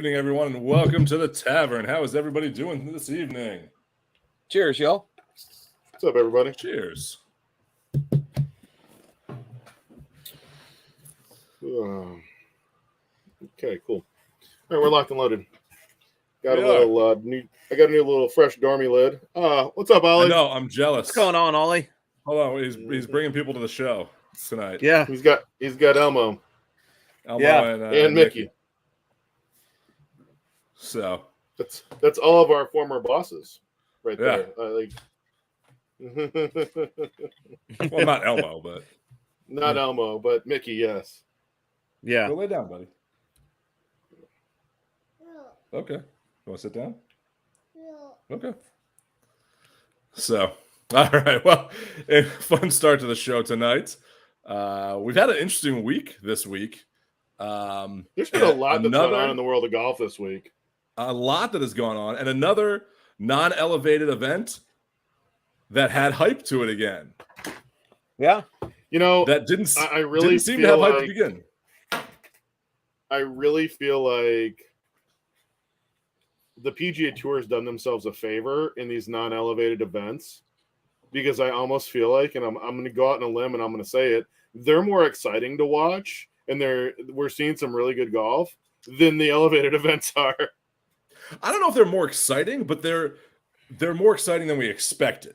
evening, everyone, and welcome to the Tavern. How is everybody doing this evening? Cheers, y'all. What's up, everybody? Cheers. Okay, cool. All right, we're locked and loaded. Got We a little new. I got a new little fresh dormy lid. What's up, Ollie? I know, I'm jealous. What's going on, Ollie? Hold on, he's bringing people to the show tonight. Yeah. He's got Elmo Yeah. and Mickey. So That's all of our former bosses, right Yeah. there. well, not Elmo, but Not Elmo, but Mickey. Yes. Yeah. go lay down, buddy. Okay. You want to sit down? Okay. So, all right. Well, a fun start to the show tonight. We've had an interesting week this week. There's been a lot that's gone on in the world of golf this week. A lot that has gone on, and another non-elevated event that had hype to it again. Yeah. You know, That didn't. I really didn't seem to feel have hype like to begin. I really feel like the PGA Tour has done themselves a favor in these non-elevated events, because I almost feel like, and I'm going to go out on a limb and I'm going to say it, they're more exciting to watch, and we're seeing some really good golf than the elevated events are. I don't know if they're more exciting, but they're more exciting than we expected.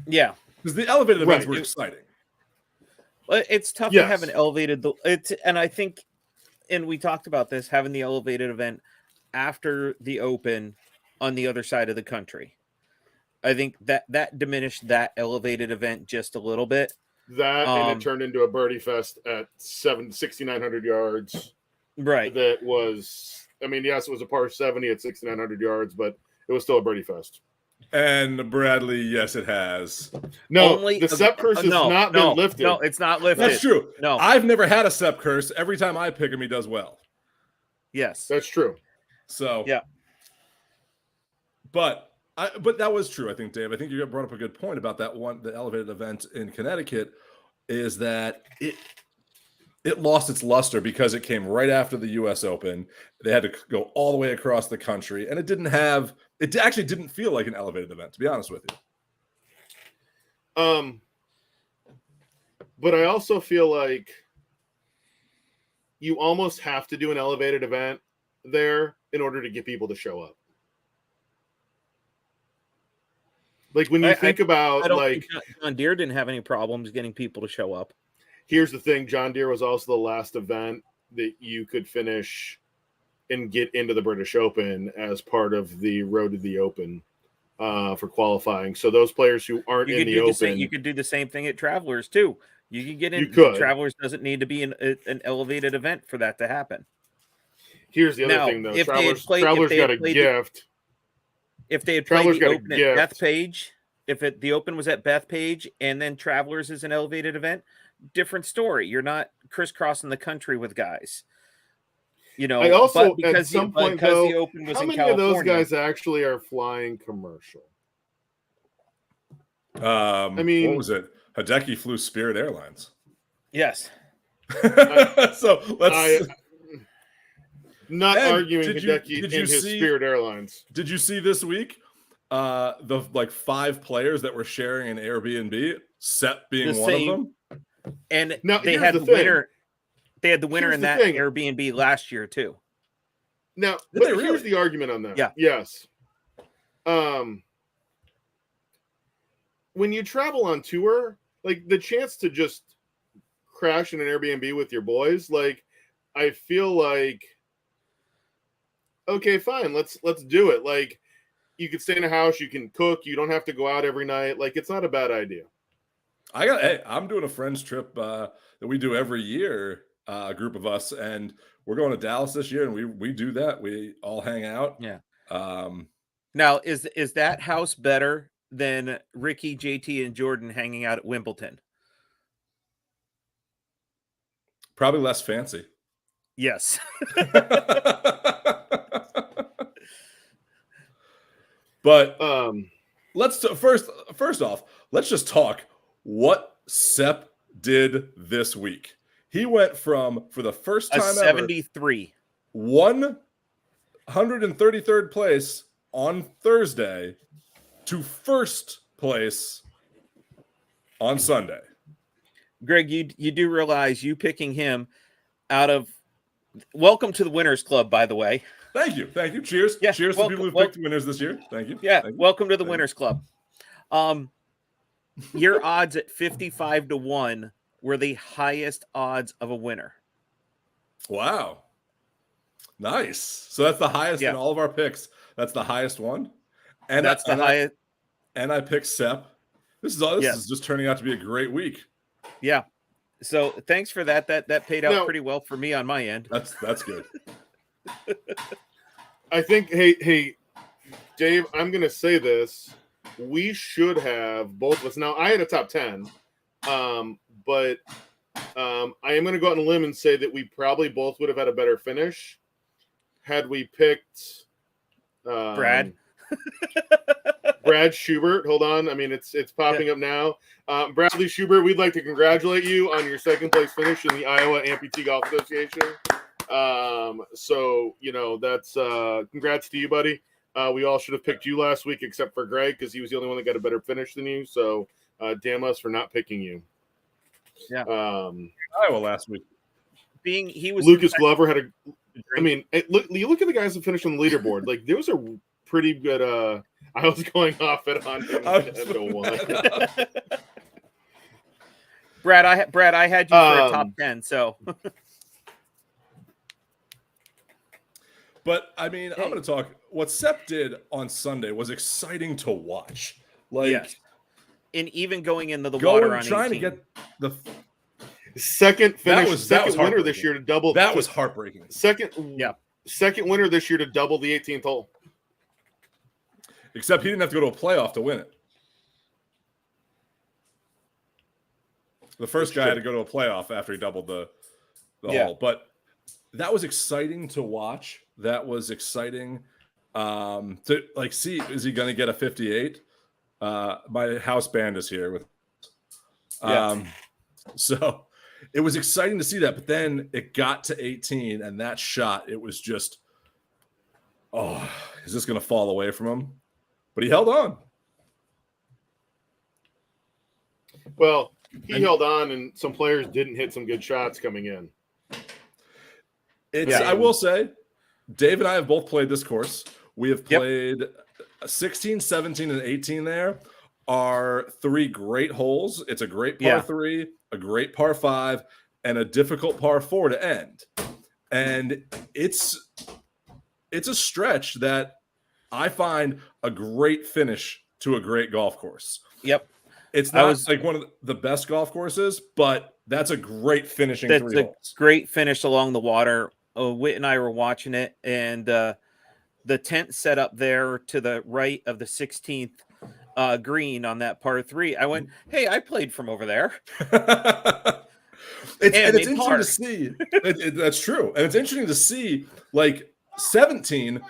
Yeah. Because the elevated events Right. were exciting. Well, it's tough to Yes. have an elevated. And I think, and we talked about this, having the elevated event after the Open on the other side of the country. I think that diminished that elevated event just a little bit. That and it turned into a birdie fest at 6,900 yards. Right. That was, I mean, yes, it was a par 70 at 6,900 yards, but it was still a birdie fest. And Bradley, yes, it has. No, Only- the Sepp curse has not been lifted. No, it's not lifted. That's true. No. I've never had a Sepp curse. Every time I pick him, he does well. Yes. That's true. So Yeah. But that was true, I think, Dave. I think you brought up a good point about that one. The elevated event in Connecticut is that it lost its luster because it came right after the U.S. Open. They had to go all the way across the country, and it actually didn't feel like an elevated event, to be honest with you. But I also feel like you almost have to do an elevated event there in order to get people to show up. Like when you think about, I don't like, think John Deere didn't have any problems getting people to show up. here's the thing: John Deere was also the last event that you could finish and get into the British Open as part of the Road to the Open for qualifying. So those players who aren't in the Open, you could do the same thing at Travelers too. You can get in. You could. Travelers doesn't need to be an elevated event for that to happen. here's the other Now, thing, though: if they had Travelers they got had a played gift. If they had Travelers played the got a Open at gift. Bethpage, if the Open was at Bethpage and then Travelers is an elevated event, different story. You're not crisscrossing the country with guys. You know, I also, but because at some the, point, because though, the Open was how in many California. of those guys actually are flying commercial? I mean- what was it? Hideki flew Spirit Airlines. Yes. So let's. Not And arguing did you Hideki in his see- Spirit Airlines. Did you see this week the 5 players that were sharing an Airbnb, Sepp being The one same. of them? And Now, they here's had the the thing. winner. They had the winner Here's in the that thing. Airbnb last year too. Now, Did but they really? here's the argument on that. Yeah. Yes. When you travel on tour, like the chance to just crash in an Airbnb with your boys, like I feel like, okay, fine, let's do it. Like you can stay in a house, you can cook, you don't have to go out every night. Like it's not a bad idea. I'm doing a friends trip that we do every year, a group of us, and we're going to Dallas this year, and we do that. We all hang out. Yeah. Um, Now, is that house better than Ricky, JT, and Jordan hanging out at Wimbledon? probably less fancy. Yes. But Let's first off, let's just talk what Sepp did this week. He went from, for the first A time ever, 73. one 133rd place on Thursday to first place on Sunday. Greg, you do realize you picking him out of welcome to the Winners Club, by the way. Thank you. Cheers. Yeah, Cheers to people who picked winners this year. Thank you. Yeah, Thank you. welcome to the Winners Club. Your odds at 55-1 were the highest odds of a winner. Wow. Nice. So that's the highest in all of our picks. That's the highest one. And that's the highest. And I picked Sepp. This is just turning out to be a great week. Yeah. So thanks for that. That paid out pretty well for me on my end. That's good. I think, hey, Dave, I'm going to say this. We should have both of us. Now, I had a top 10, but I am going to go out on a limb and say that we probably both would have had a better finish had we picked Brad Schubert. Hold on. I mean, it's popping up now. Bradley Schubert, we'd like to congratulate you on your second place finish in the Iowa Amputee Golf Association. So, that's congrats to you, buddy. We all should have picked you last week except for Greg because he was the only one that got a better finish than you. So damn us for not picking you. Yeah. Iowa last week. Lucas Glover had you look at the guys that finished on the leaderboard. Like there was a pretty good I was going off it on him at one. Brad, I had you for a top 10, so But I mean, I'm going to talk. What Sepp did on Sunday was exciting to watch. Like, and even going into the water on trying 18. to get the second finish, that was winner this year to double. That was heartbreaking. Second winner this year to double the 18th hole. Except he didn't have to go to a playoff to win it. The first guy had to go to a playoff after he doubled the hole, but that was exciting to watch. That was exciting to see. Is he going to get a 58? My house band is here with. So it was exciting to see that, but then it got to 18, and that shot, it was just, is this going to fall away from him? But he held on. Well, he held on, and some players didn't hit some good shots coming in. I will say, Dave and I have both played this course. We have played 16, 17, and 18 there. Are three great holes. It's a great par 3, a great par 5, and a difficult par 4 to end. And it's a stretch that I find a great finish to a great golf course. Yep. It's not like one of the best golf courses, but that's a great finishing three holes. That's a great finish along the water. Whit and I were watching it, and the tent set up there to the right of the 16th green on that par 3. I went, hey, I played from over there. It's interesting to see. That's true. And it's interesting to see, 17,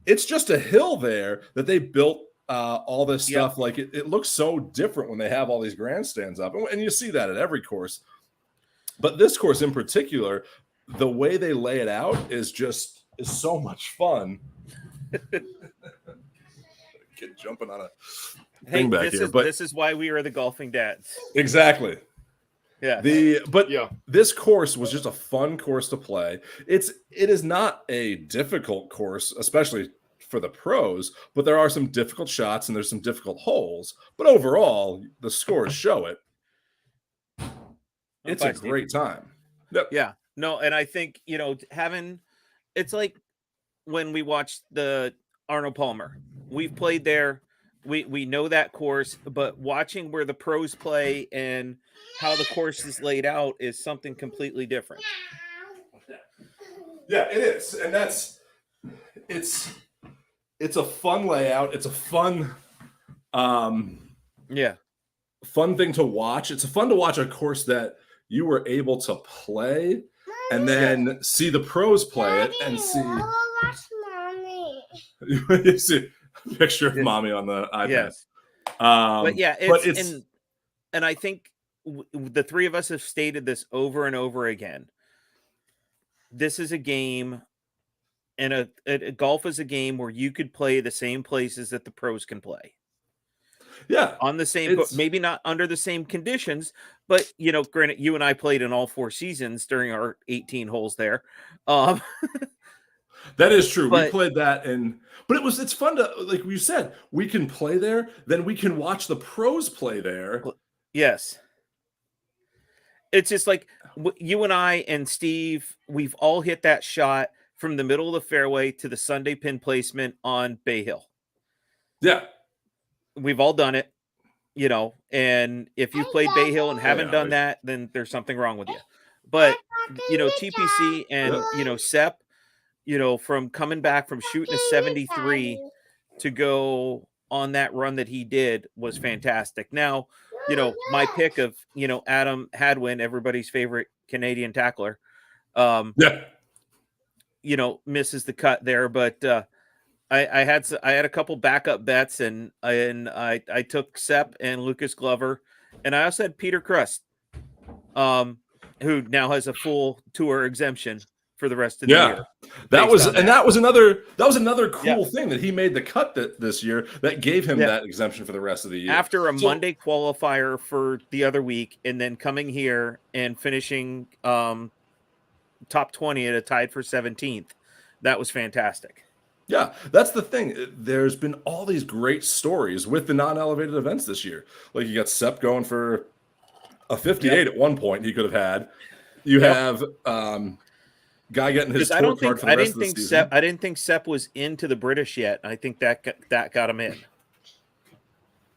it's just a hill there that they built all this stuff. It looks so different when they have all these grandstands up. And you see that at every course. But this course in particular, the way they lay it out is so much fun. Kid jumping on a thing back here. But this is why we are the golfing dads. Exactly. Yeah. This course was just a fun course to play. It is not a difficult course, especially for the pros, but there are some difficult shots and there's some difficult holes. But overall, the scores show it. It's a great time. Yep. Yeah. No, and I think, it's like when we watched the Arnold Palmer. We've played there. We know that course, but watching where the pros play and how the course is laid out is something completely different. Yeah, it is. And it's a fun layout. It's a fun fun thing to watch. It's fun to watch a course that you were able to play and then see the pros play it and see. You see a picture of mommy on the iPad. Yes. And I think the three of us have stated this over and over again. This is a game and a golf is a game where you could play the same places that the pros can play. Yeah. On the same, maybe not under the same conditions, but granted, you and I played in all 4 seasons during our 18 holes there. That is true. But, we played that, but it's fun to, like you said, we can play there, then we can watch the pros play there. Yes. It's just like you and I and Steve, we've all hit that shot from the middle of the fairway to the Sunday pin placement on Bay Hill. Yeah. We've all done it, and if you've played Bay Hill and haven't done that, then there's something wrong with you. But, TPC and, Sepp, from coming back from shooting a 73 to go on that run that he did was fantastic. Now, my pick of, Adam Hadwin, everybody's favorite Canadian tackler, misses the cut there, but I had a couple backup bets, and I took Sepp and Lucas Glover, and I also had Peter Crust, who now has a full tour exemption for the rest of the year. That was another cool thing that he made the cut this year that gave him that exemption for the rest of the year. After a Monday qualifier for the other week, and then coming here and finishing top 20 at a tied for 17th, that was fantastic. Yeah, that's the thing. There's been all these great stories with the non-elevated events this year. Like, you got Sepp going for a 58 at one point he could have had. You have guy getting his tour card for the rest of the season. I didn't think Sepp was into the British yet. I think that got him in.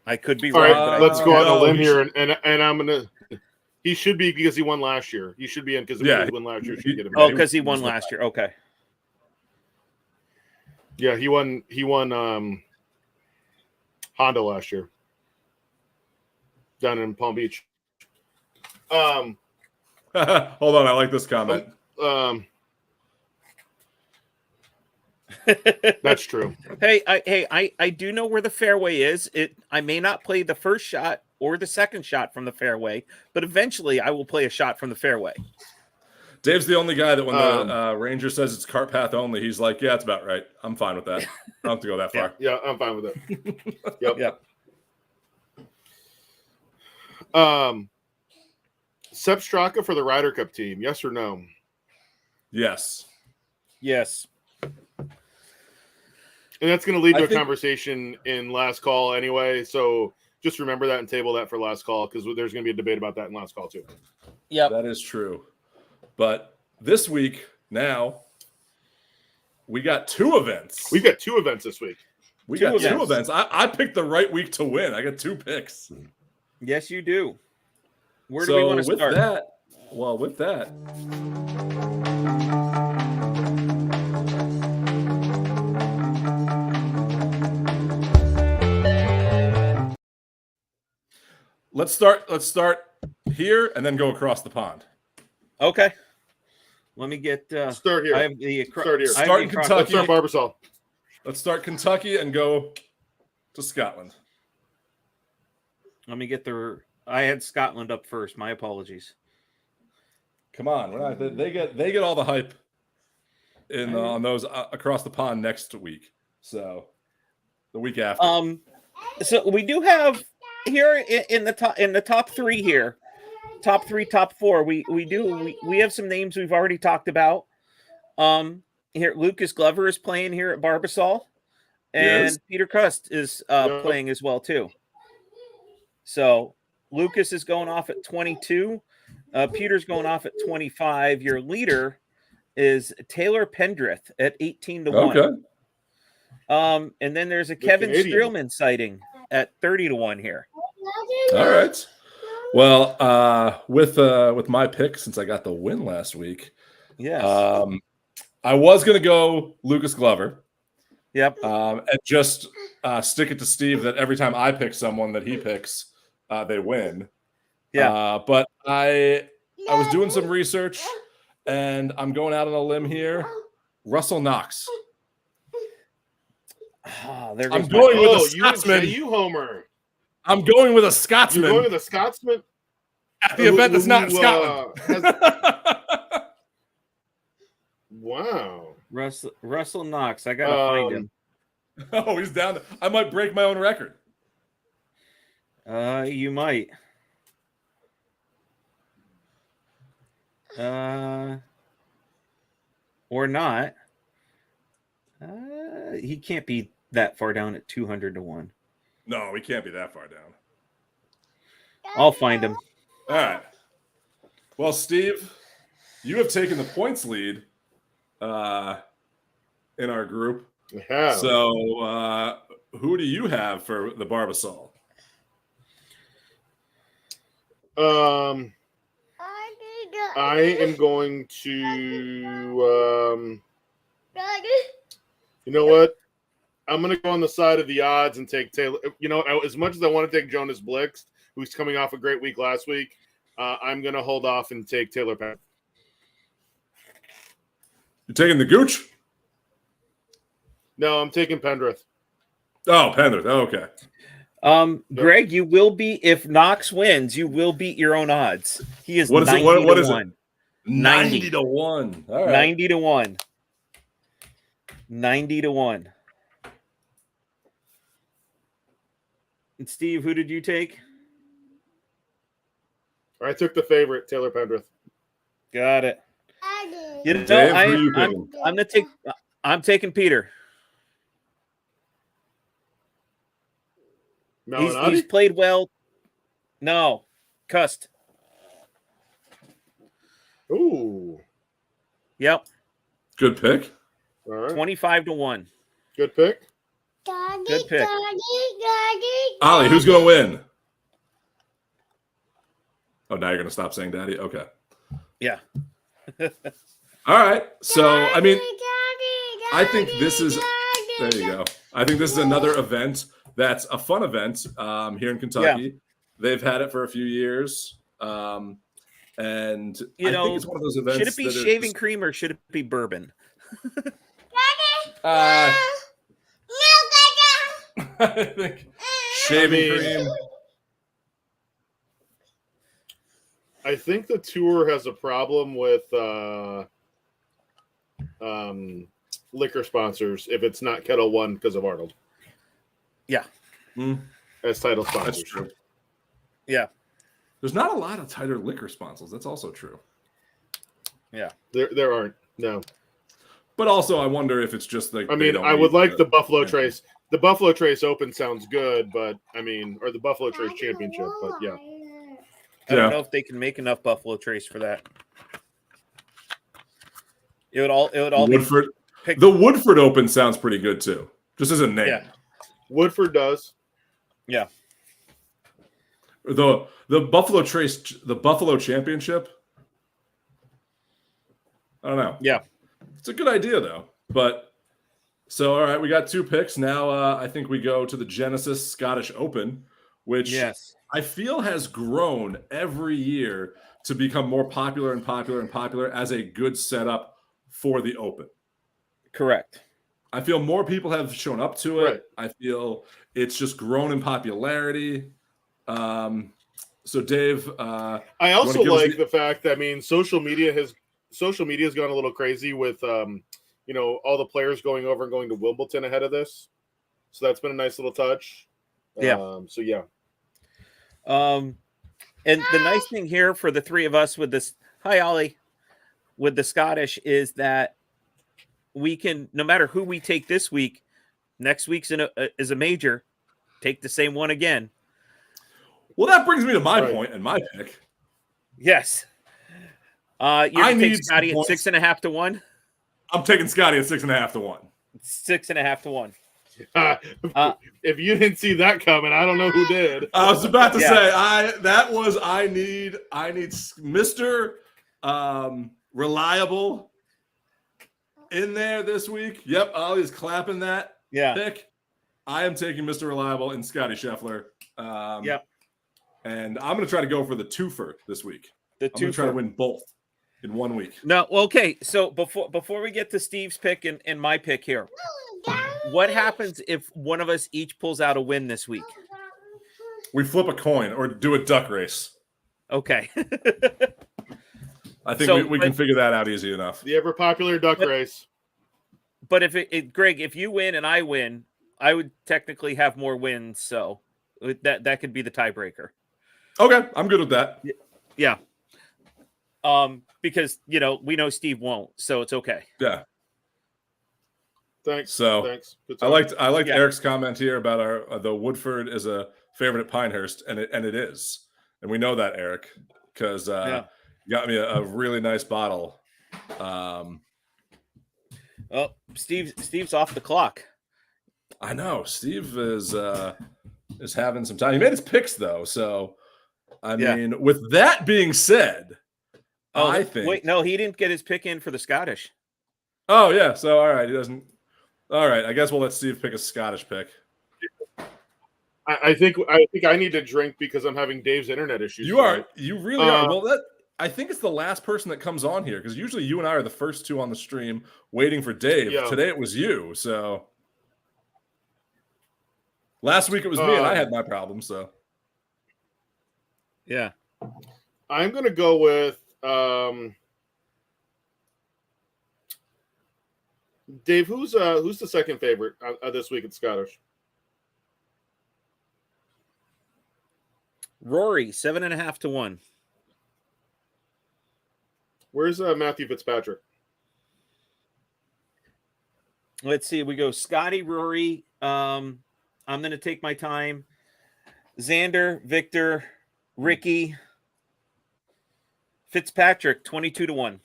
I could be wrong. All right, let's go out on a limb here, and I'm gonna. He should be, because he won last year. He should be in because he won last year. Should get him. Oh, because he won last year. Okay. Yeah, he won Honda last year down in Palm Beach. Hold on, I like this comment. That's true. Hey, I do know where the fairway is. I may not play the first shot or the second shot from the fairway, but eventually I will play a shot from the fairway. Dave's the only guy that when the ranger says it's cart path only, he's like, yeah, it's about right. I'm fine with that. I don't have to go that far. Yeah, I'm fine with it. Yep. Sepp Straka for the Ryder Cup team, yes or no? Yes. And that's going to lead to a conversation in last call anyway. So just remember that and table that for last call, because there's going to be a debate about that in last call too. Yeah, that is true. But this week, now, we got 2 events. We've got 2 events this week. We got 2 events. I picked the right week to win. I got 2 picks. Yes, you do. Where do we want to start? With that, let's start here and then go across the pond. Okay. Let me get start here. I have the start here. Start in Kentucky. Let's start Barbasol. Let's start Kentucky and go to Scotland. Let me get I had Scotland up first. My apologies. Come on, they get all the hype on those across the pond next week. So the week after. So we do have here in the top 3 here. Top 3, top 4. We have some names we've already talked about. Here, Lucas Glover is playing here at Barbasol, and Peter Crust is playing as well too. So Lucas is going off at 22. Peter's going off at 25. Your leader is Taylor Pendrith at 18-1. Okay. And then there's a Kevin Streelman sighting at 30-1 here. All right. Well, with my pick, since I got the win last week, I was going to go Lucas Glover. Yep. And just stick it to Steve that every time I pick someone that he picks, they win. Yeah. But I was doing some research, and I'm going out on a limb here. Russell Knox. I'm going with a Scotsman. You homer. I'm going with a Scotsman. You're going with a Scotsman? At the event that's not in Scotland. Wow. Russell Knox. I gotta find him. Oh, he's down. I might break my own record. You might. Or not. He can't be that far down at 200 to 1. No, we can't be that far down. I'll find him. All right. Well, Steve, you have taken the points lead in our group. Yeah. So, who do you have for the Barbasol? I am going to. You know what? I'm going to go on the side of the odds and take Taylor. You know, as much as I want to take Jonas Blixt, who's coming off a great week last week, I'm going to hold off and take Taylor Penn. You're taking the Gooch? No, I'm taking Pendrith. Oh, Penrith. Oh, okay. Greg, you will be, if Knox wins, you will beat your own odds. He is What is 90 it? What to is 1. it? 90 to 1. All right. 90 to 1. 90 to 1. And Steve, who did you take? I took the favorite, Taylor Pendrith. Got it. You know, Dave, who are you picking? I'm taking Peter. He's played well. No, Cust. Ooh. Yep. Good pick. All right. 25 to 1. Good pick. Good pick. Ollie, who's going to win? Oh, now you're going to stop saying daddy? Okay. Yeah. All right. So, I mean, I think this is – there you go. I think this is another event that's a fun event here in Kentucky. Yeah. They've had it for a few years. And you I know, think it's one of those events. Should it be shaving cream or should it be bourbon? I think shaving cream. I think the tour has a problem with liquor sponsors if it's not Kettle One because of Arnold. Yeah. As title sponsors. That's true. Yeah. There's not a lot of tighter liquor sponsors. That's also true. Yeah. There aren't. No. But also, I wonder if it's just like. I mean, I would like the Buffalo Trace. The Buffalo Trace Open sounds good, but I mean, or the Buffalo Trace Championship, but yeah. I don't know if they can make enough Buffalo Trace for that. It would all Woodford. The Woodford Open sounds pretty good too, just as a name. Yeah. Woodford does. Yeah. The Buffalo Trace, the Buffalo Championship. I don't know. Yeah. It's a good idea though. But so all right, we got 2 picks now. I think we go to the Genesis Scottish Open, which I feel has grown every year to become more popular and popular and popular as a good setup for the Open. Correct. I feel more people have shown up to it. Right. I feel it's just grown in popularity. So Dave, I also like the fact that, I mean, social media has gone a little crazy with you know, all the players going over and going to Wimbledon ahead of this. So that's been a nice little touch. Yeah. So yeah. And the nice thing here for the 3 of us with this, hi Ollie, with the Scottish is that we can, no matter who we take this week, next week's is a major, take the same one again. Well, that brings me to my point and my pick. Yes. You take Scotty at 6.5 to 1. I'm taking Scotty at 6.5 to 1. 6.5 to 1. If you didn't see that coming, I don't know who did. I was about to say I need Mr. Reliable in there this week. Yep, Ollie's clapping that pick. I am taking Mr. Reliable and Scotty Scheffler. Yep. And I'm going to try to go for the twofer this week. I'm going to try to win both in 1 week. No, okay. So before we get to Steve's pick and my pick here, what happens if one of us each pulls out a win this week? We flip a coin or do a duck race. Okay. I think we can figure that out easy enough. The ever popular duck race. But if Greg, if you win and I win, I would technically have more wins. So that could be the tiebreaker. Okay, I'm good with that. Yeah. Because we know Steve won't, so it's okay. Yeah. Thanks. So Thanks. Good I talk. liked Yeah. Eric's comment here about our the Woodford is a favorite at Pinehurst, and it is, and we know that, Eric, because you got me a really nice bottle. Oh, Steve's off the clock. I know Steve is having some time. He made his picks though, so I mean, with that being said, I think wait, no, he didn't get his pick in for the Scottish. Oh yeah, so all right, he doesn't. All right, I guess we'll let Steve pick a Scottish pick. I think I need to drink because I'm having Dave's internet issues. You really are. Well, I think it's the last person that comes on here because usually you and I are the first two on the stream waiting for Dave. Yeah. Today it was you. So last week it was me and I had my problems. So yeah, I'm gonna go with Dave. Who's the second favorite this week at Scottish? Rory 7.5 to 1. Where's Matthew Fitzpatrick? Let's see. We go Scotty, Rory. I'm going to take my time. Xander, Victor, Ricky, Fitzpatrick 22 to 1.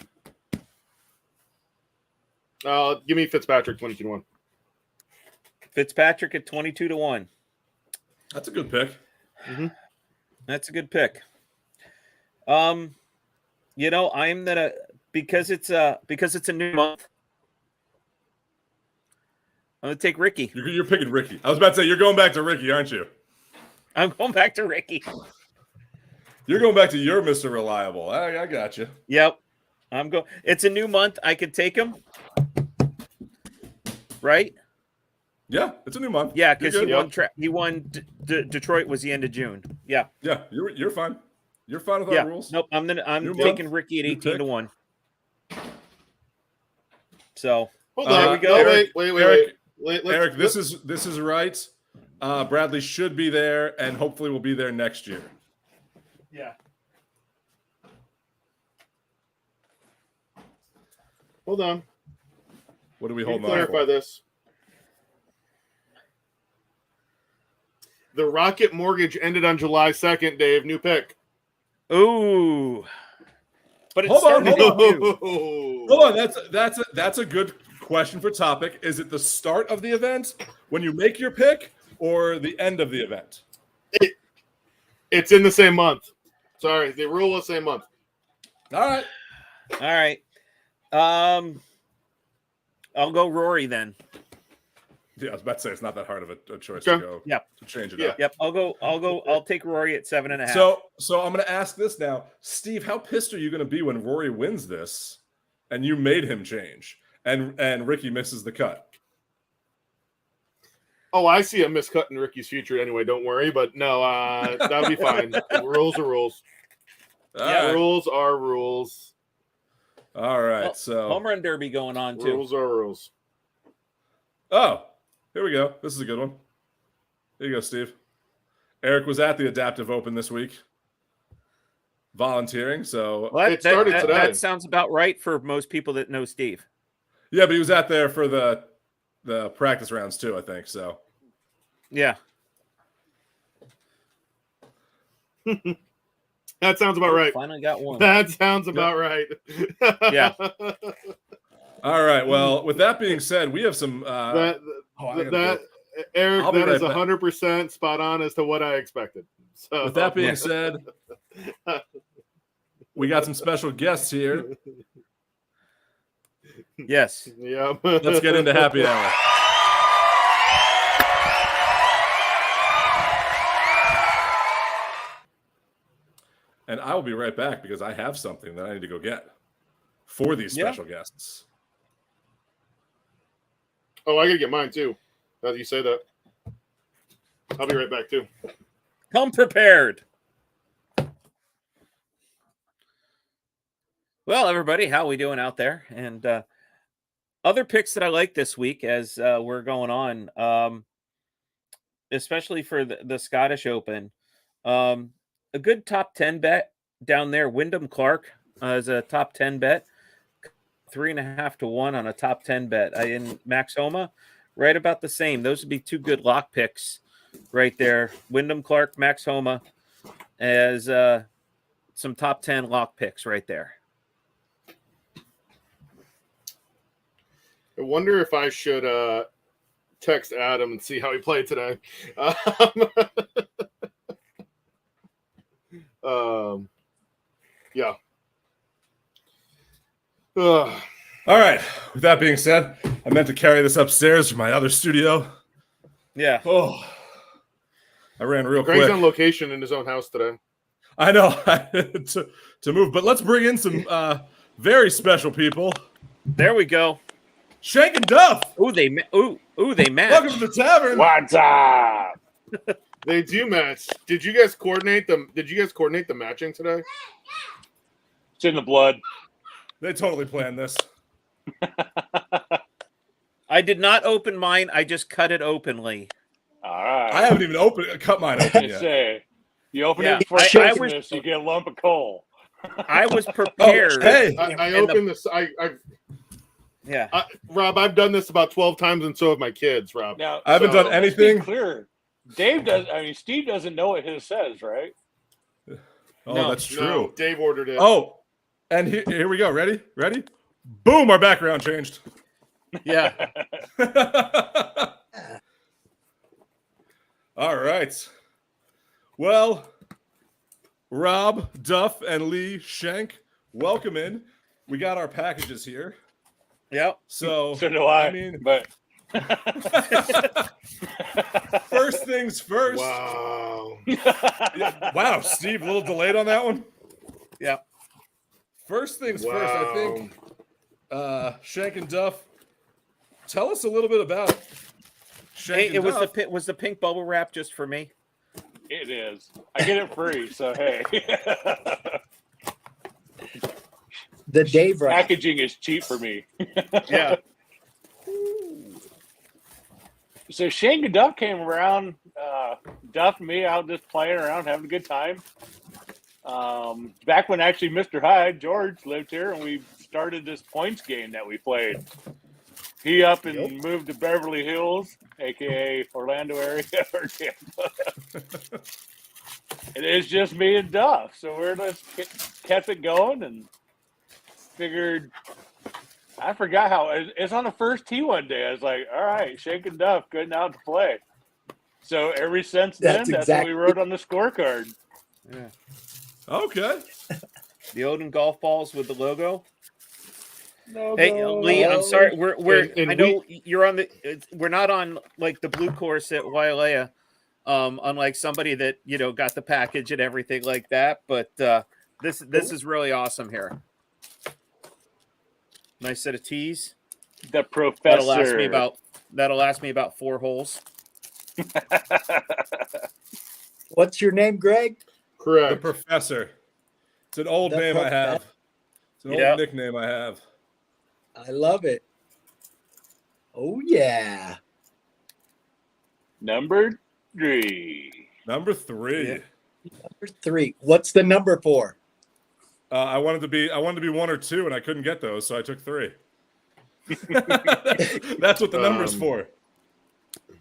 Give me Fitzpatrick 22 to 1. Fitzpatrick at 22 to 1. that's a good pick. Mm-hmm. That's a good pick. I'm gonna because it's a new month. I'm gonna take Ricky. You're picking Ricky. I was about to say you're going back to Ricky, aren't you? I'm going back to Ricky. You're going back to your Mr. Reliable. I got you. Yep. I'm going. It's a new month. I could take him. Right? Yeah, it's a new month. Yeah, because You're he good. won. He won. Detroit was the end of June. Yeah. Yeah, you're fine. You're fine with Yeah. our rules. Nope. I'm New taking month, Ricky at new 18 to pick. 1. So Hold there on. we go. No, wait. Eric, this is right. Bradley should be there, and hopefully will be there next year. Yeah. Hold on. What do we Let hold me on clarify for? this. The Rocket mortgage ended on July 2nd, Dave. New pick. Ooh. But it Hold on, started hold in on. June. Hold on, that's a good question for topic. Is it the start of the event when you make your pick, or the end of the event? It's in the same month. Sorry, they rule the same month. All right. All right. I'll go Rory then. Yeah, I was about to say it's not that hard of a choice Okay. to go. Yep. To change it Yeah. up. Yep. I'll take Rory at 7.5. So I'm going to ask this now, Steve. How pissed are you going to be when Rory wins this, and you made him change, and Ricky misses the cut? Oh, I see a miscut in Ricky's future anyway. Don't worry, but no, that'll be fine. Rules are rules. All Yeah. right. Rules are rules. All right. Oh, So home run derby going on too. Rules are rules. here we go. This is a good one. Here you go, Steve. Eric was at the Adaptive Open this week, volunteering. So Well, It started today. that sounds about right for most people that know Steve. yeah, but he was out there for the practice rounds too, I think. So Yeah. That sounds about right. Finally got one. That sounds about right. Yeah. all right. Well, with that being said, we have some. That I gotta that go. Eric, I'll be that is right back. 100% spot on as to what I expected. So With that being said, we got some special guests here. Yes. yeah. Let's get into happy hour. And I will be right back because I have something that I need to go get for these special guests. Oh, I gotta get mine too. Now that you say that, I'll be right back too. Come prepared. Well, everybody, how we doing out there? And Other picks that I like this week as we're going on, especially for the Scottish Open, a good top 10 bet down there. Wyndham Clark is a top 10 bet, 3.5 to 1 on a top 10 bet. In Max Homa, right about the same. Those would be two good lock picks right there. Wyndham Clark, Max Homa as some top 10 lock picks right there. I wonder if I should text Adam and see how he played today. Yeah. All right. With that being said, I meant to carry this upstairs to my other studio. Yeah. Oh, I ran real Greg's quick. on location in his own house today. I know to move, but let's bring in some very special people. There we go. Shank and Duff. Ooh, they match. Welcome to the Tavern. What's up? They do match. Did you guys coordinate them? Did you guys coordinate the matching today? It's in the blood. They totally planned this. I did not open mine. I just cut it openly. All right. I haven't even cut mine open I yet. say, you open Yeah, it for I Christmas, you get a lump of coal. I was prepared. Hey. I And opened this. Yeah. Rob, I've done this about 12 times, and so have my kids. Rob, Now, I haven't done let's be anything. clear. Dave does. I mean, Steve doesn't know what his says, right? Oh, No. that's true. No, Dave ordered it. Oh, and here we go. Ready? Boom! Our background changed. Yeah. All right. Well, Rob, Duff, and Lee Shank, welcome in. We got our packages here. Yep. So So do I. mean, But first things first. Wow. Yeah, wow, Steve, a little delayed on that one. Yep. First things first, I think Shank and Duff, tell us a little bit about Shank Hey, and it was Duff. the pink bubble wrap just for me. it is. I get it free, so hey. The Dave wrap. Packaging is cheap for me. Yeah. So Shank and Duff came around, Duff and me out just playing around, having a good time. Back when actually Mr. Hyde, George, lived here, and we started this points game that we played. He up and moved to Beverly Hills, a.k.a. Orlando area, or Tampa. And it's just me and Duff. So we're just kept it going and figured, I forgot how, it's on the first tee one day. I was like, all right, Shank and Duff, good out to play. So ever since then, that's what we wrote on the scorecard. Yeah. Okay. The Odin golf balls with the logo. No, Hey, Lee, I'm sorry. We're And I know you're on we're not on like the blue course at Wailea, unlike somebody that got the package and everything like that. But this is really awesome here. Nice set of tees. the professor. That'll last me about 4 holes. What's your name, Greg? The Correct. Professor. It's an old The name I have. It's an Yep. old nickname I have. I love it. Oh, yeah. Number 3. Number 3. Yeah. Number 3. What's the number for? I wanted to be 1 or 2, and I couldn't get those, so I took 3. That's what the number's for.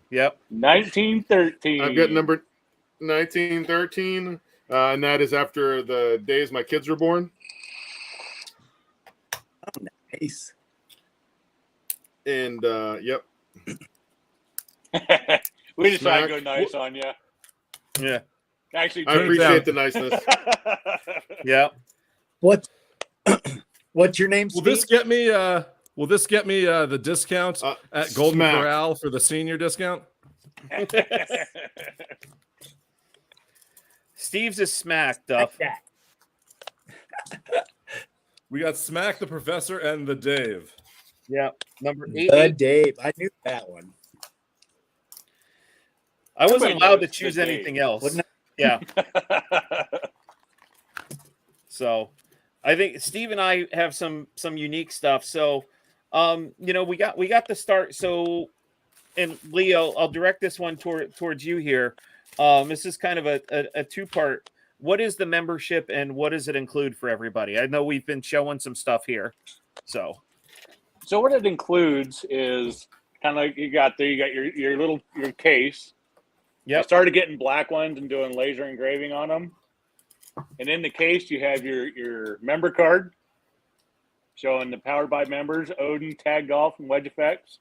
Yep. 1913. I've got number 1913, and that is after the days my kids were born. Nice. And yep. We just try to go Smack. nice on you. Yeah. Actually, I Turns appreciate out- the niceness. Yep. What's your name, Will Steve? this get me? Will this get me the discount at Golden Smack. Corral for the senior discount? Steve's is smacked up. We got Smack the Professor and the Dave. Yep. Number The 8. Dave. I knew that one. I wasn't Everybody allowed to knows choose the Dave. anything else. Wouldn't Yeah. So I think Steve and I have some unique stuff. So We got the start. So, and Leo, I'll direct this one towards you here. This is kind of a two-part. What is the membership and what does it include for everybody? I know we've been showing some stuff here. So what it includes is kind of like you got your case. yeah. I started getting black ones and doing laser engraving on them. And in the case, you have your member card showing the Powered by members, Odin, Tag Golf, and Wedge Effects.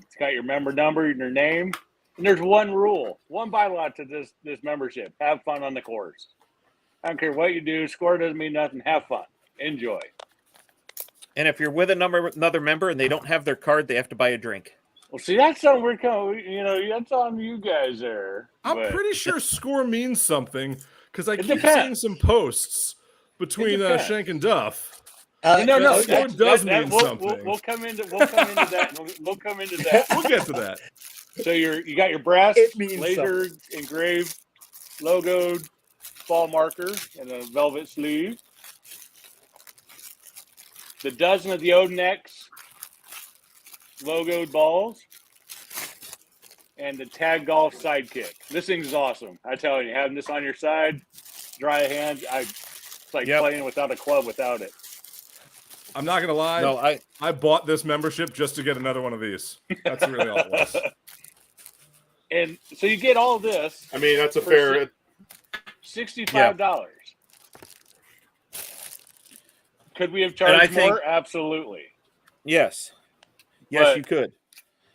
It's got your member number and your name. And there's one rule, one bylaw to this membership. Have fun on the course. I don't care what you do. Score doesn't mean nothing. Have fun. Enjoy. And if you're with another member and they don't have their card, they have to buy a drink. Well, see, that's something we're coming. That's on you guys there. I'm pretty sure score means something because I keep depends. seeing some posts between depends. Shank and Duff. No. Score does mean something. We'll come into that. We'll come into that. We'll get to that. So you got your brass It means laser engraved, logoed ball marker and a velvet sleeve. The dozen of the Odin X logoed balls, and the Tag Golf sidekick. This thing's awesome. I tell you, having this on your side, dry hands. It's like playing without a club without it. I'm not gonna lie. No, I bought this membership just to get another one of these. That's really all it was. And so you get all this. I mean, that's a fair. $65. Could we have charged more? Absolutely. Yes. Yes, But you could.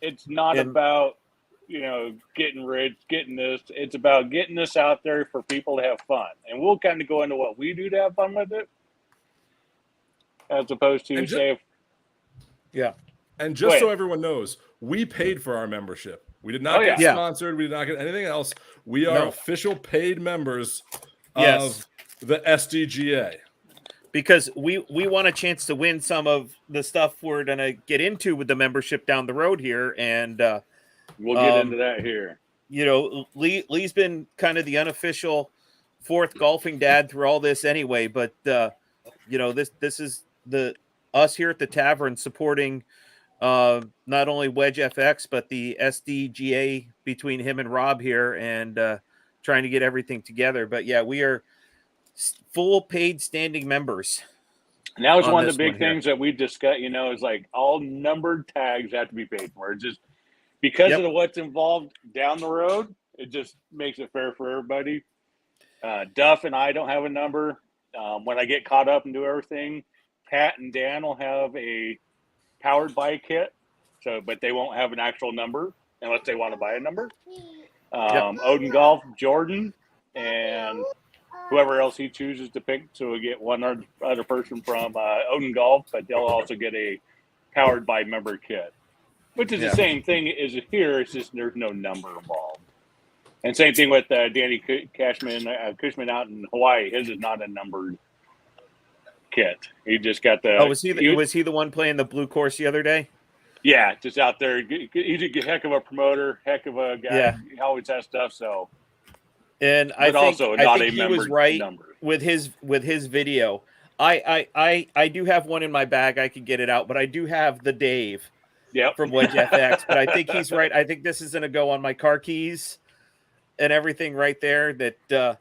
It's not about, getting rich, getting this. It's about getting this out there for people to have fun. And we'll kind of go into what we do to have fun with it. As opposed to, And just so everyone knows, we paid for our membership. We did not get sponsored. We did not get anything else. We are official paid members of the SDGA. Because we want a chance to win some of the stuff we're going to get into with the membership down the road here. And we'll get into that here. Lee's been kind of the unofficial fourth golfing dad through all this anyway. But, this is us here at the Tavern supporting not only Wedge FX, but the SDGA between him and Rob here and trying to get everything together. But, we are full paid standing members. And that was one of the big things that we discussed, is like all numbered tags have to be paid for. It's just because of what's involved down the road, it just makes it fair for everybody. Duff and I don't have a number. When I get caught up and do everything, Pat and Dan will have a powered by kit. But they won't have an actual number unless they want to buy a number. Odin Golf, Jordan, and whoever else he chooses to pick. So we get one other person from Odin Golf, but they'll also get a powered by member kit, which is the same thing as here. It's just there's no number involved. And same thing with Danny Cushman out in Hawaii. His is not a numbered kit. He just got the. Oh, was he the one playing the blue course the other day? Yeah, just out there. He's a heck of a promoter, heck of a guy. Yeah. He always has stuff. So. And I think he was right with his video. I do have one in my bag. I could get it out, but I do have the Dave from Wedge FX. But I think he's right. I think this is going to go on my car keys and everything right there. That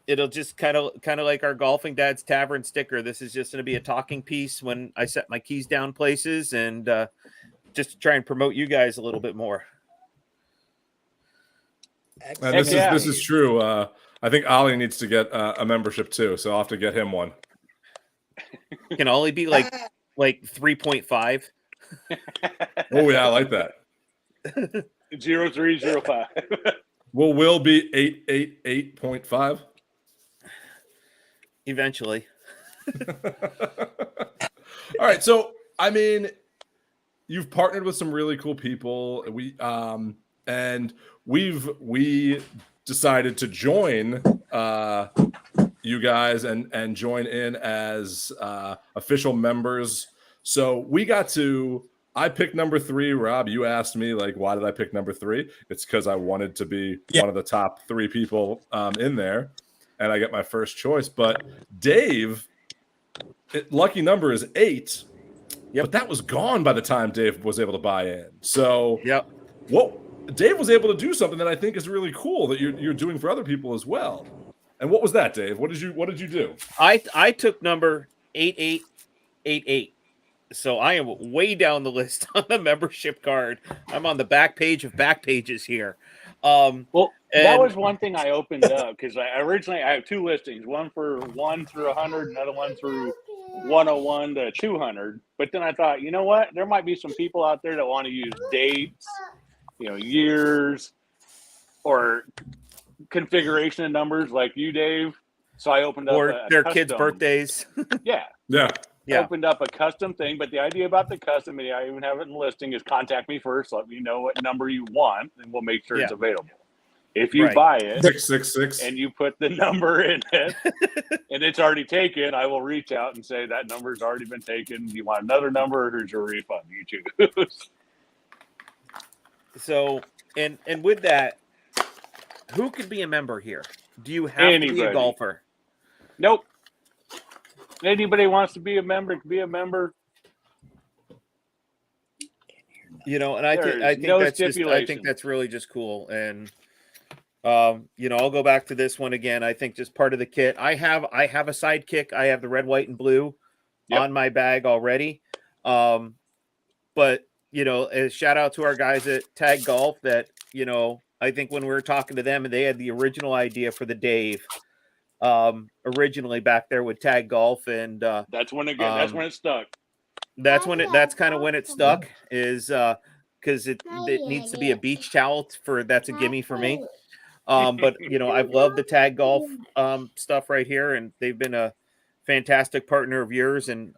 it'll just kind of like our Golfing Dad's Tavern sticker. This is just going to be a talking piece when I set my keys down places and just to try and promote you guys a little bit more. And this is true. I think Ollie needs to get a membership too, so I'll have to get him one. Can Ollie be like 3.5? Oh yeah, I like that. 0305. Will be 888.5 eventually. All right, so I mean, you've partnered with some really cool people. We decided to join you guys and join in as official members. So I picked number 3. Rob, you asked me, why did I pick number 3? It's because I wanted to be one of the top 3 people in there, and I get my first choice. But Dave, lucky number is 8. Yep. But that was gone by the time Dave was able to buy in. So Yep. Dave was able to do something that I think is really cool that you're doing for other people as well. And what was that, Dave? What did you do? I took number 8888. So I am way down the list on the membership card. I'm on the back page of back pages here. Well, that and- was one thing I opened up because I have two listings, one for 1 through 100, another one through 101 to 200. But then I thought, you know what? There might be some people out there that want to use dates, years, or configuration of numbers like you, Dave. So I opened up or their kids' custom- birthdays. Yeah. Yeah. Yeah. Opened up a custom thing, but the idea about the custom, and I even have it in the listing, is contact me first, let me know what number you want, and we'll make sure it's available. If you Right. buy it 666 and you put the number in it and it's already taken, I will reach out and say that number's already been taken. Do you want another number, or here's your refund? You choose. So and with that, who could be a member here? Do you have to be a Anybody. golfer? Nope. Anybody wants to be a member can be a member. And I There think is no that's just I stipulation. think that's really just cool. And I'll go back to this one again. I think just part of the kit. I have a sidekick. I have the red, white, and blue on my bag already. But a shout out to our guys at Tag Golf that, I think when we were talking to them and they had the original idea for the Dave originally back there with Tag Golf. And That's when that's when it stuck. that's kind of when it stuck is because it needs to be a beach towel that's a gimme for me. But I've loved the Tag Golf stuff right here, and they've been a fantastic partner of yours, and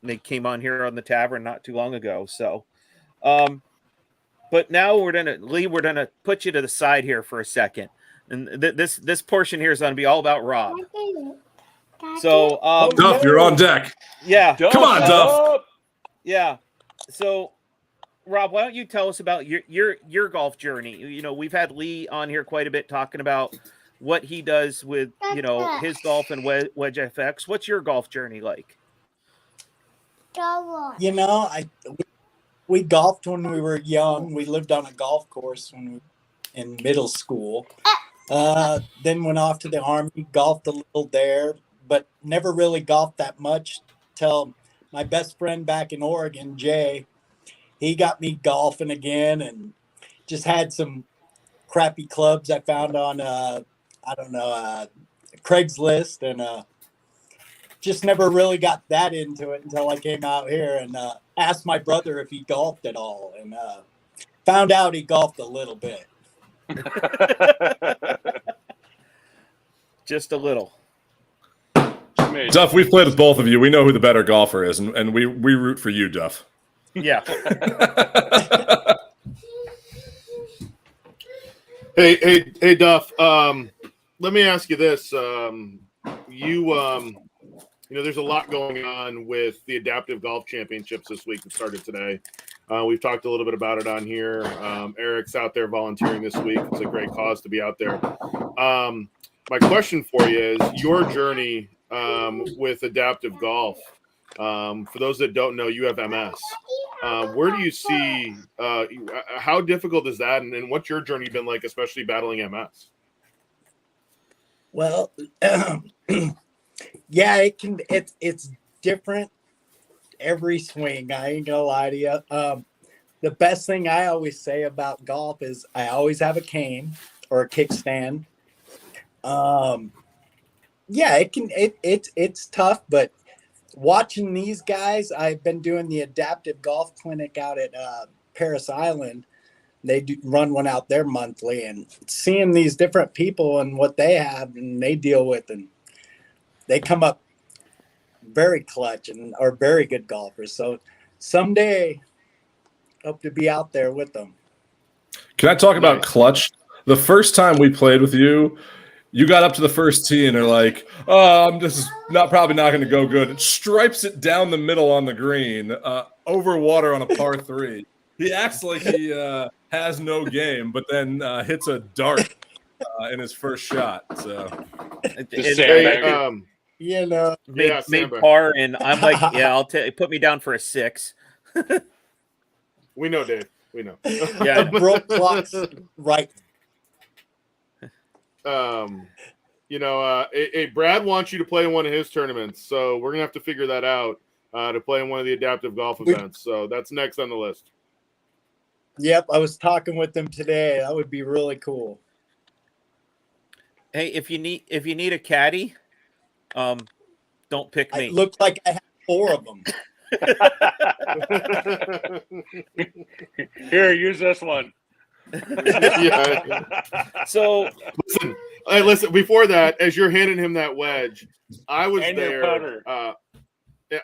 they came on here on the Tavern not too long ago. So but now we're gonna put you to the side here for a second, and this portion here is gonna be all about Rob. So Duff, you're on deck. yeah, Come on, Duff. yeah. So Rob, why don't you tell us about your golf journey? We've had Lee on here quite a bit talking about what he does with his golf and Wedge FX. What's your golf journey like? We golfed when we were young. We lived on a golf course when we were in middle school. Then went off to the Army, golfed a little there, but never really golfed that much till my best friend back in Oregon, Jay, he got me golfing again, and just had some crappy clubs I found on, Craigslist, and just never really got that into it until I came out here and asked my brother if he golfed at all, and found out he golfed a little bit. Just a little. Duff, we've played with both of you. We know who the better golfer is, and we root for you, Duff. Yeah. Hey, Duff. Let me ask you this. There's a lot going on with the Adaptive Golf Championships this week that started today. We've talked a little bit about it on here. Eric's out there volunteering this week. It's a great cause to be out there. My question for you is your journey with Adaptive Golf. For those that don't know, you have MS. Where do you see how difficult is that, and what's your journey been like, especially battling MS? Well, yeah, it's different every swing. I ain't gonna lie to you. The best thing I always say about golf is I always have a cane or a kickstand. Yeah, it's tough, but watching these guys, I've been doing the adaptive golf clinic out at Paris Island. They do run one out there monthly, and seeing these different people and what they have and they deal with, and they come up very clutch and are very good golfers. So someday, hope to be out there with them. Can I talk about clutch? The first time we played with you, you got up to the first tee and are like, this is probably not going to go good. It stripes it down the middle on the green, over water on a par 3. He acts like he has no game, but then hits a dart in his first shot. So, You know, made Sandberg. par, and I'm like, yeah, I'll put me down for a 6. We know, Dave. We know. Yeah. broke clocks right. Brad wants you to play in one of his tournaments, so we're gonna have to figure that out to play in one of the adaptive golf events. So that's next on the list. Yep, I was talking with them today. That would be really cool. Hey, if you need a caddy, don't pick me. It looked like I had 4 of them. Here, use this one. Yeah. So Listen. Before that, as you're handing him that wedge, I was And your there. putter.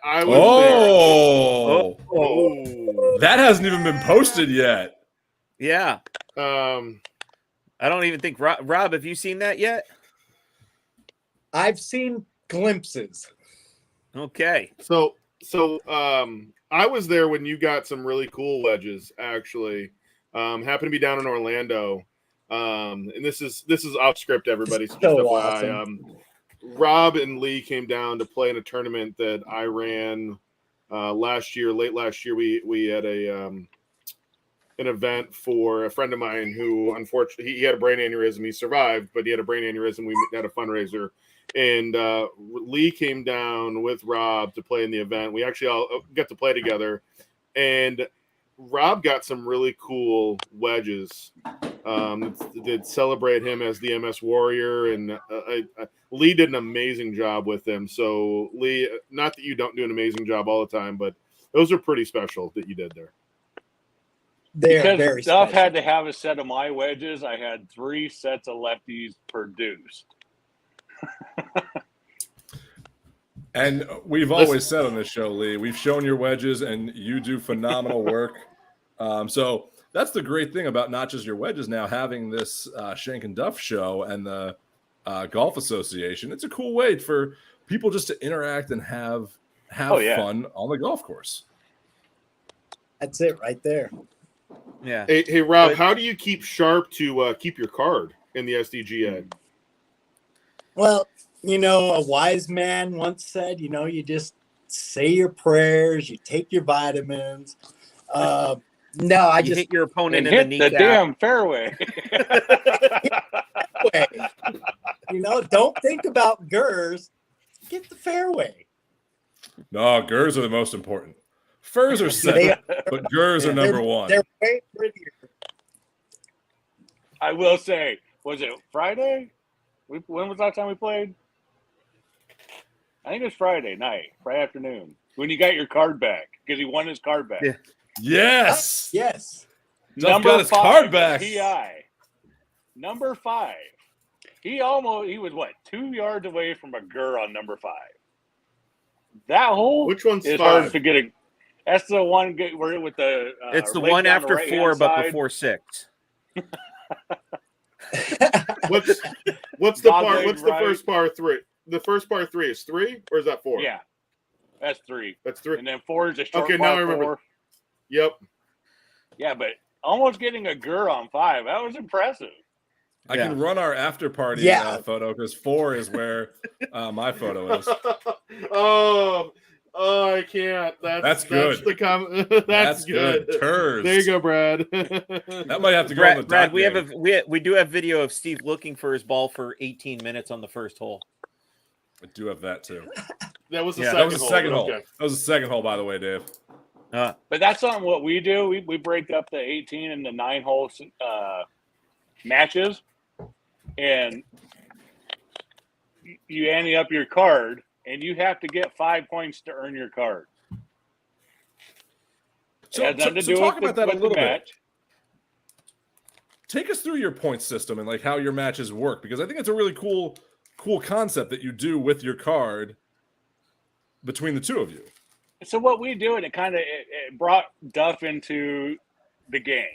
I was oh, that hasn't even been posted yet. yeah. there. I don't even think Rob, have you seen that yet? I've seen glimpses. Okay. So I was there when you got some really cool wedges. Actually, happened to be down in Orlando, and this is off script, everybody. So just So FYI, awesome. Rob and Lee came down to play in a tournament that I ran last year. Late last year, we had an event for a friend of mine who, unfortunately, he had a brain aneurysm. He survived, but he had a brain aneurysm. We had a fundraiser. And Lee came down with Rob to play in the event. We actually all got to play together. And Rob got some really cool wedges that celebrate him as the MS Warrior. And Lee did an amazing job with them. So, Lee, not that you don't do an amazing job all the time, but those are pretty special that you did there. They're Because very Duff special. had to have a set of my wedges, I had 3 sets of lefties produced. And we've always said on this show, Lee, we've shown your wedges and you do phenomenal work. So that's the great thing about not just your wedges now, having this Shank and Duff show and the Golf Association. It's a cool way for people just to interact and have fun on the golf course. That's it right there. Yeah. Hey Rob, But- how do you keep sharp to keep your card in the SDGA? Well, a wise man once said, you just say your prayers, you take your vitamins. No, I You just hit your opponent And in the hit the kneecap. damn fairway. don't think about GERS. Get the fairway. No, GERS are the most important. Furs are second, but GERS are number one. They're way prettier. I will say, was it Friday? When was the last time we played? I think it was Friday night, Friday afternoon, when you got your card back because he won his card back. Yeah. Yes. Yes. Duff got his card back. PI. Number 5. He was what, 2 yards away from a GER on number 5. That hole Which one's is 5? hard to get. That's the one where with the. It's the leg one down the after right-hand 4, but side. before 6. What's the Dog par? leg What's the right. first par 3? The first par 3 is 3, or is that 4? Yeah, that's 3. That's 3. And then 4 is a short Okay, par now I remember. 4. Yep. Yeah, but almost getting a GER on 5. That was impressive. I can run our after party photo because 4 is where my photo is. Oh, I can't. That's good. That's good. Turds. There you go, Brad. That might have to go on the Brad, dot we game. we do have video of Steve looking for his ball for 18 minutes on the first hole. I do have that too. That was the Yeah, second That was the hole. second but hole. okay. That was the second hole, by the way, Dave. But that's something what we do. We break up the 18 and the 9-hole matches, and you ante up your card, and you have to get 5 points to earn your card. So, It has nothing to so do talk with about that a with the little bit. match. Take us through your point system and like how your matches work, because I think it's a really cool concept that you do with your card between the two of you. So what we do, and it brought Duff into the game.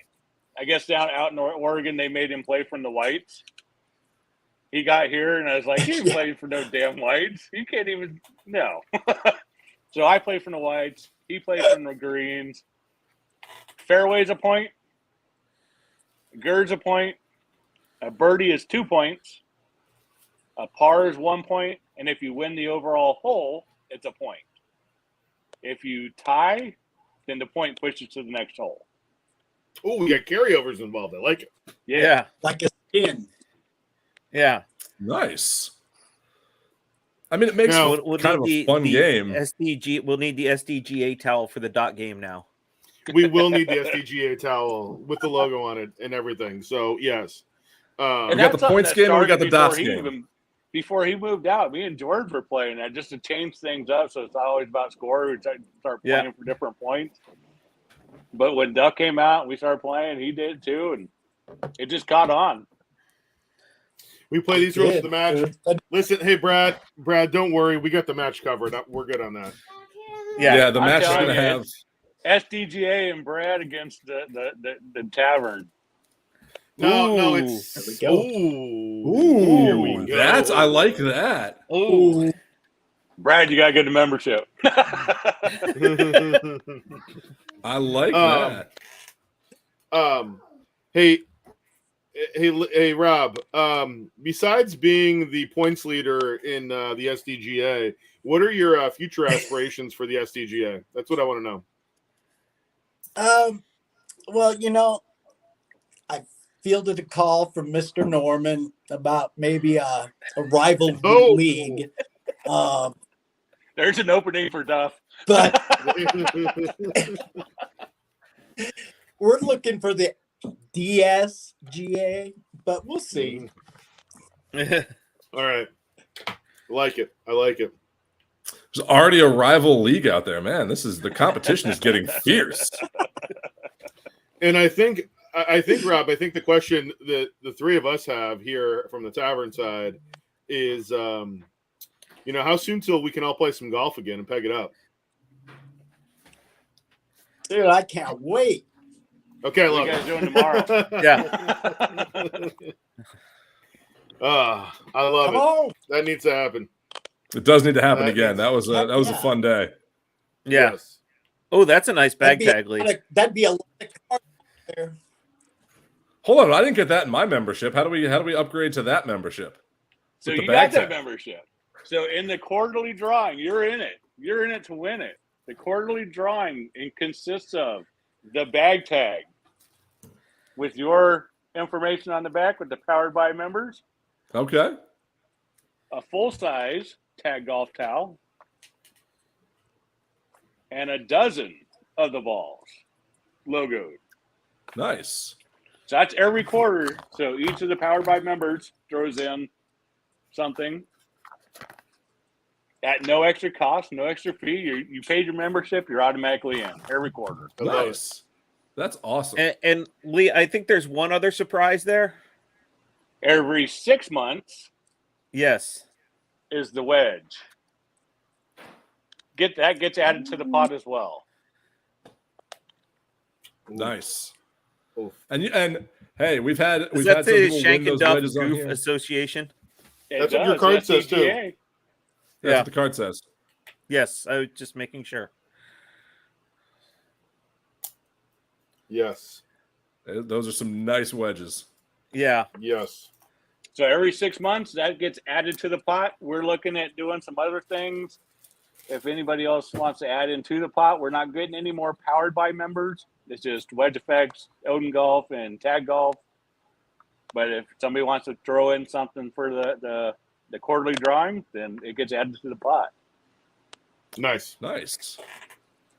I guess out in Oregon, they made him play from the whites. He got here, and I was like, "You played for no damn whites. You can't even no." So I play from the whites. He plays from the greens. Fairway's a point. GER's a point. A birdie is 2 points. A par is 1 point, and if you win the overall hole, it's a point. If you tie, then the point pushes to the next hole. Oh, we got carryovers involved. I like it. Yeah. Like a skin. Yeah. Nice. I mean, it makes Now, for kind of a fun game. SDG. We'll need the SDGA towel for the dot game now. We will need the SDGA towel with the logo on it and everything. So yes, We And got the that's something points that game and we got started the dots before game. Before he moved out, me and George were playing that just to change things up. So it's not always about score. We start playing for different points. But when Duck came out and we started playing, he did too, and it just caught on. we play these rules for Did. the match. Listen, hey Brad, don't worry, we got the match covered. We're good on that. Yeah, the I'm match is telling going to you, have. SDGA and Brad against the Tavern. No, Ooh. it's There we go. Here we Ooh, go. that's I like that. Ooh. Brad, you gotta get the membership. I like that. Hey, Rob. Besides being the points leader in the SDGA, what are your future aspirations for the SDGA? That's what I want to know. Well, I fielded a call from Mr. Norman about maybe a rival Oh. league. There's an opening for Duff. But we're looking for the DSGA, but we'll see. All right. I like it. There's already a rival league out there, man. The competition is getting fierce. And I think, Rob, the question that the three of us have here from the Tavern side is, how soon till we can all play some golf again and peg it up? Dude, I can't wait. Okay, I What love you guys it. doing tomorrow? Yeah. I love Come it. on. That needs to happen. It does need to happen That again. means- That was a fun day. Yeah. Yes. Oh, that's a nice bag tag, Lee. That'd be a lot of cards there. Hold on, I didn't get that in my membership. How do we upgrade to that membership? So With the you bag got that tag. membership. So in the quarterly drawing, you're in it. You're in it to win it. The quarterly drawing consists of the bag tag with your information on the back with the Powered by members, Okay. a full-size tag golf towel, and a dozen of the balls logoed. Nice. So that's every quarter. So each of the Powered by members throws in something at no extra cost, no extra fee. You paid your membership, you're automatically in every quarter. I love it. Nice. That's awesome. And Lee, I think there's one other surprise there. Every 6 months Yes. is the wedge. Gets added to the pot as well. Nice. Oof. And hey, we've had Does some that say people Shank win and those Duff wedges on Goof here. Association? That's what your card says, too. SDGA. That's Yeah. what the card says. Yes, I was just making sure. Yes. Those are some nice wedges. Yeah. Yes. So every 6 months, that gets added to the pot. We're looking at doing some other things. If anybody else wants to add into the pot, we're not getting any more Powered by members. It's just Wedge Effects, Odin Golf, and Tag Golf. But if somebody wants to throw in something for the quarterly drawing, then it gets added to the pot. Nice. Nice.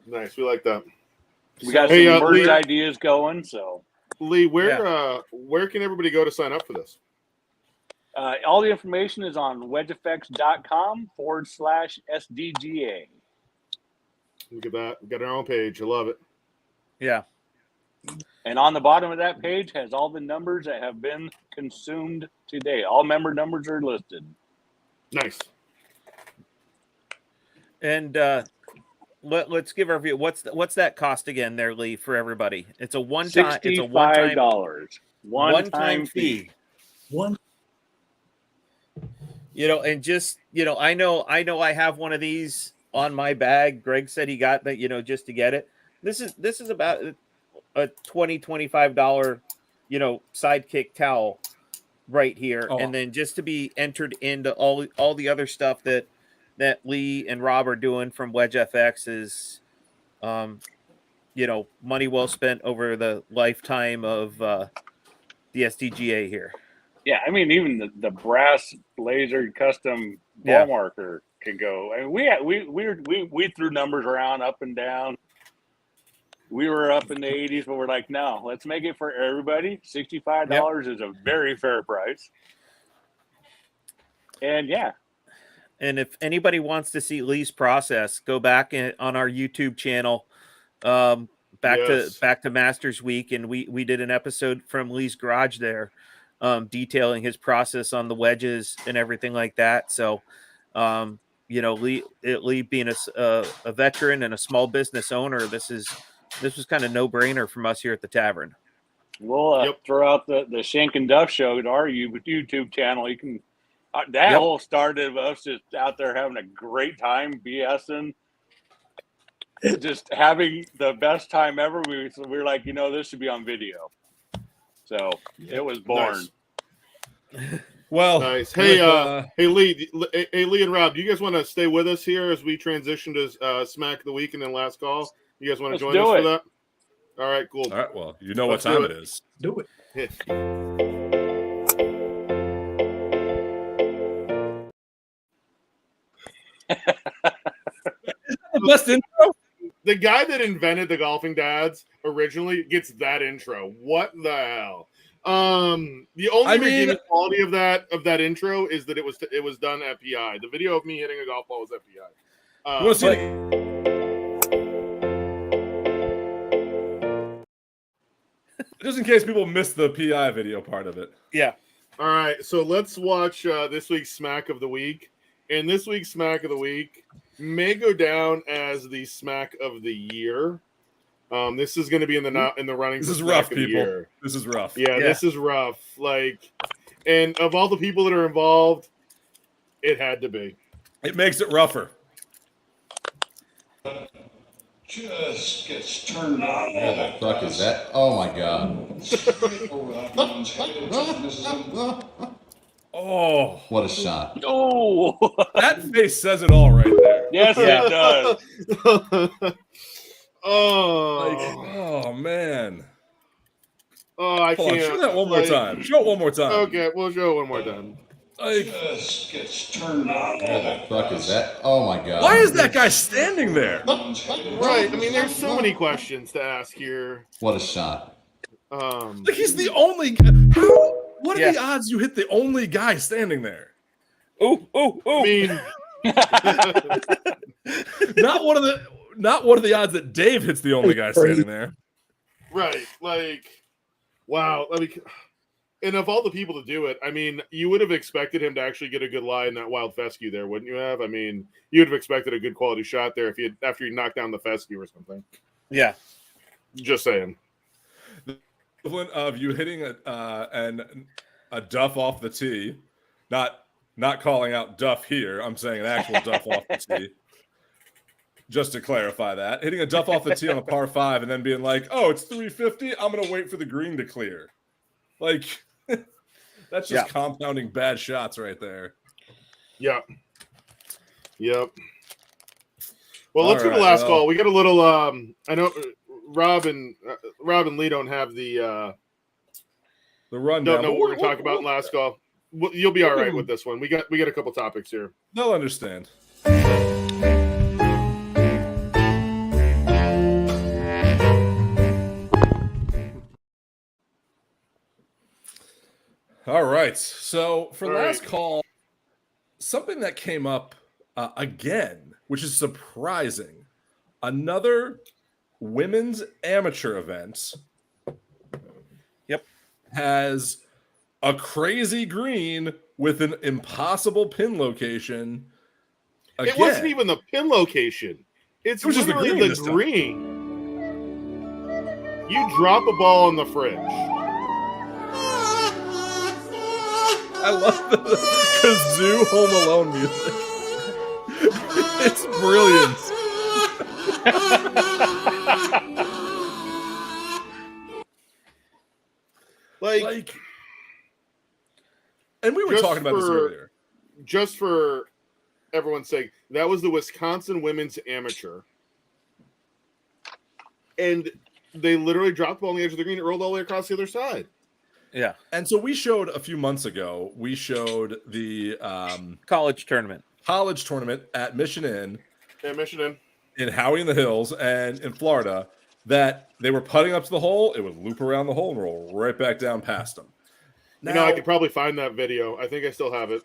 Nice. We like that. We got Hey, some merch Lee- ideas going. So Lee, where can everybody go to sign up for this? all the information is on wedgeeffects.com/SDGA. Look at that. We got our own page. I love it. Yeah. And on the bottom of that page has all the numbers that have been consumed today. All member numbers are listed. Nice. And let's give our view. What's that cost again there, Lee, for everybody? It's a one-time $65. one-time fee. One. And just, I know I have one of these on my bag. Greg said he got that, just to get it. This is about a $25, sidekick towel right here, Oh. and then just to be entered into all the other stuff that Lee and Rob are doing from Wedge FX is, money well spent over the lifetime of the SDGA here. Yeah, I mean, even the brass laser custom ball Yeah. marker can go. I mean, we threw numbers around up and down. We were up in the 80s, but we're like, no, let's make it for everybody. $65 is a very fair price. And yeah, And if anybody wants to see Lee's process, go back on our YouTube channel, back to Masters Week, and we did an episode from Lee's garage there, detailing his process on the wedges and everything like that. So, Lee being a veteran and a small business owner, this was kind of no brainer from us here at the Tavern. we'll throw out the Shank and Duff show to our YouTube channel. You can. That whole started with us just out there having a great time, BSing, just having the best time ever. We were like, this should be on video. So it was born. Nice. Well, Nice. Hey, hey Lee and Rob, do you guys want to stay with us here as we transition to Smack of the Week and then last call? You guys want to join us for that? All right, cool. All right, well, you know what time it is. Do it. The best intro? The guy that invented the golfing dads originally gets that intro. What the hell? The only redeeming quality of that intro is that it was done at PI. The video of me hitting a golf ball was at PI. Just in case people missed the PI video part of it. Yeah. All right, so let's watch this week's Smack of the Week. And this week's Smack of the Week may go down as the Smack of the Year. This is going to be in the running. This is rough, people. This is rough. Yeah, this is rough. And of all the people that are involved, it had to be. It makes it rougher. Just gets turned on. Where the fuck is that? Oh my god. Oh, what a shot. Oh, that face says it all right there. Yes, it does. Oh man. Oh, I can't. Show that one more time. Show it one more time. Okay, we'll show it one more time. Just gets turned on. Where the fuck is that? Oh my god. Why is that guy standing there? Right. I mean, there's so many questions to ask here. What a shot. He's the only. What are the odds you hit the only guy standing there? Oh. I mean, not one of the odds that Dave hits the only guy standing there. Right. Wow. And of all the people to do it, I mean, you would have expected him to actually get a good lie in that wild fescue there, wouldn't you have? I mean, you would have expected a good quality shot there after you knocked down the fescue or something. Yeah. Just saying. The equivalent of you hitting a duff off the tee, not calling out duff here. I'm saying an actual duff off the tee. Just to clarify that, hitting a duff off the tee on a par 5 and then being like, "Oh, it's 350. I'm gonna wait for the green to clear." That's just compounding bad shots right there. Yep. Well, let's go to the last call. We got a little. I know Rob and Lee don't have the rundown. Don't know what we're going to talk about in last call. Well, you'll be all right with this one. We got a couple topics here. They'll understand. All right. So for last call, something that came up again, which is surprising, another women's amateur event. Yep. Has a crazy green with an impossible pin location. Again. It wasn't even the pin location. It's just literally the green. You drop a ball on the fridge. I love the kazoo Home Alone music. It's brilliant. And we were Just talking about this for- earlier. Just for everyone's sake, that was the Wisconsin Women's Amateur. And they literally dropped the ball on the edge of the green. It rolled all the way across the other side. Yeah. And so we showed a few months ago, we showed the College tournament. college tournament at Mission Inn Yeah, Michigan. in Howie in the Hills and in Florida that they were putting up to the hole. It would loop around the hole and roll right back down past them. Now, I could probably find that video. I think I still have it.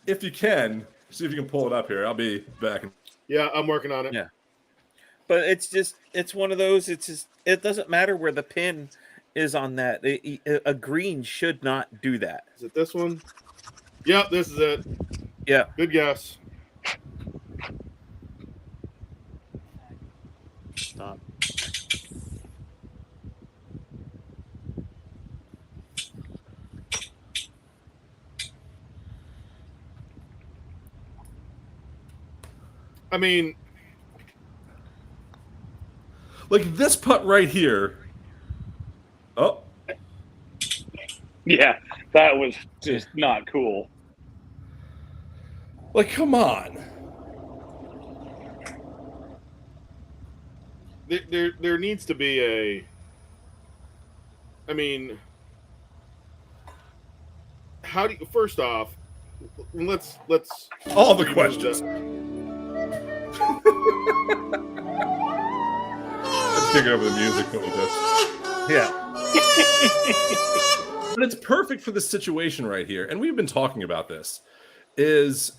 if you can, see if you can pull it up here. I'll be back. Yeah, I'm working on it. Yeah. But it's one of those. It doesn't matter where the pin is on that. A green should not do that. Is it this one? Yep, this is it. Yeah. Good guess. Stop. I mean, Like this putt right here. Oh, Yeah, that was just not cool. like come on. there needs to be a. I mean, how do you? First off, let's All the questions. Let's kick it over the music with this. Yeah. But it's perfect for this situation right here. And we've been talking about this. Is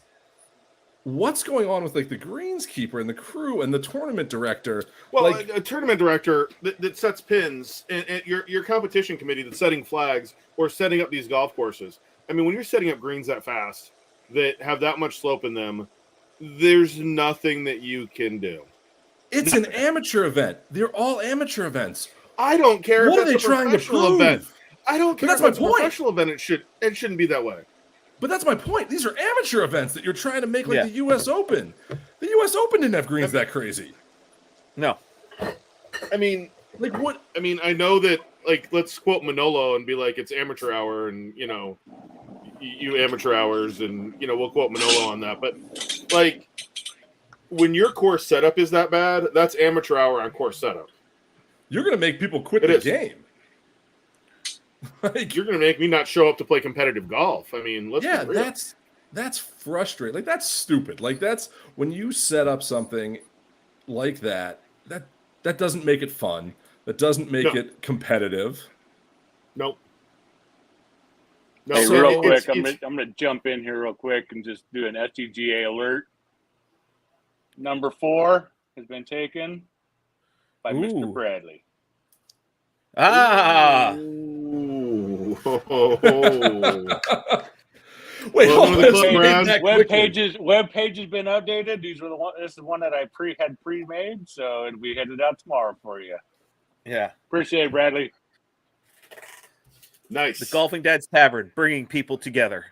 what's going on with like the greenskeeper and the crew and the tournament director? Well, like, a tournament director that sets pins and your competition committee that's setting flags or setting up these golf courses. I mean, when you're setting up greens that fast that have that much slope in them, there's nothing that you can do. it's an amateur event. They're all amateur events. I don't care. What if are they it's a trying to professional prove? event. I don't care. that's if my it's a point. professional event. It shouldn't be that way. But that's my point. These are amateur events that you're trying to make like Yeah. the U.S. Open. The U.S. Open didn't have greens that crazy. No. I mean, Like what? I mean, I know that, like, let's quote Manolo and be like, it's amateur hour, and, you know, you amateur hours, and, you know, we'll quote Manolo on that. But, like, when your course setup is that bad, that's amateur hour on course setup. You're going to make people quit It the is. game. Like, You're going to make me not show up to play competitive golf. I mean, let's yeah, be real. that's frustrating. Like that's stupid. Like that's when you set up something like that. That doesn't make it fun. That doesn't make No. it competitive. Nope. No, Hey, So real quick, it's- I'm gonna jump in here real quick and just do an SDGA alert. Number 4 has been taken by Ooh. Mr. Bradley. Ah. Ooh. Wait, Well, hold one of the on. club Let's brands- read that Web quickly. page has been updated. These were the one. This is one that I had pre-made, so it'll be headed out tomorrow for you. Yeah. Appreciate it, Bradley. Nice. The Golfing Dad's Tavern, bringing people together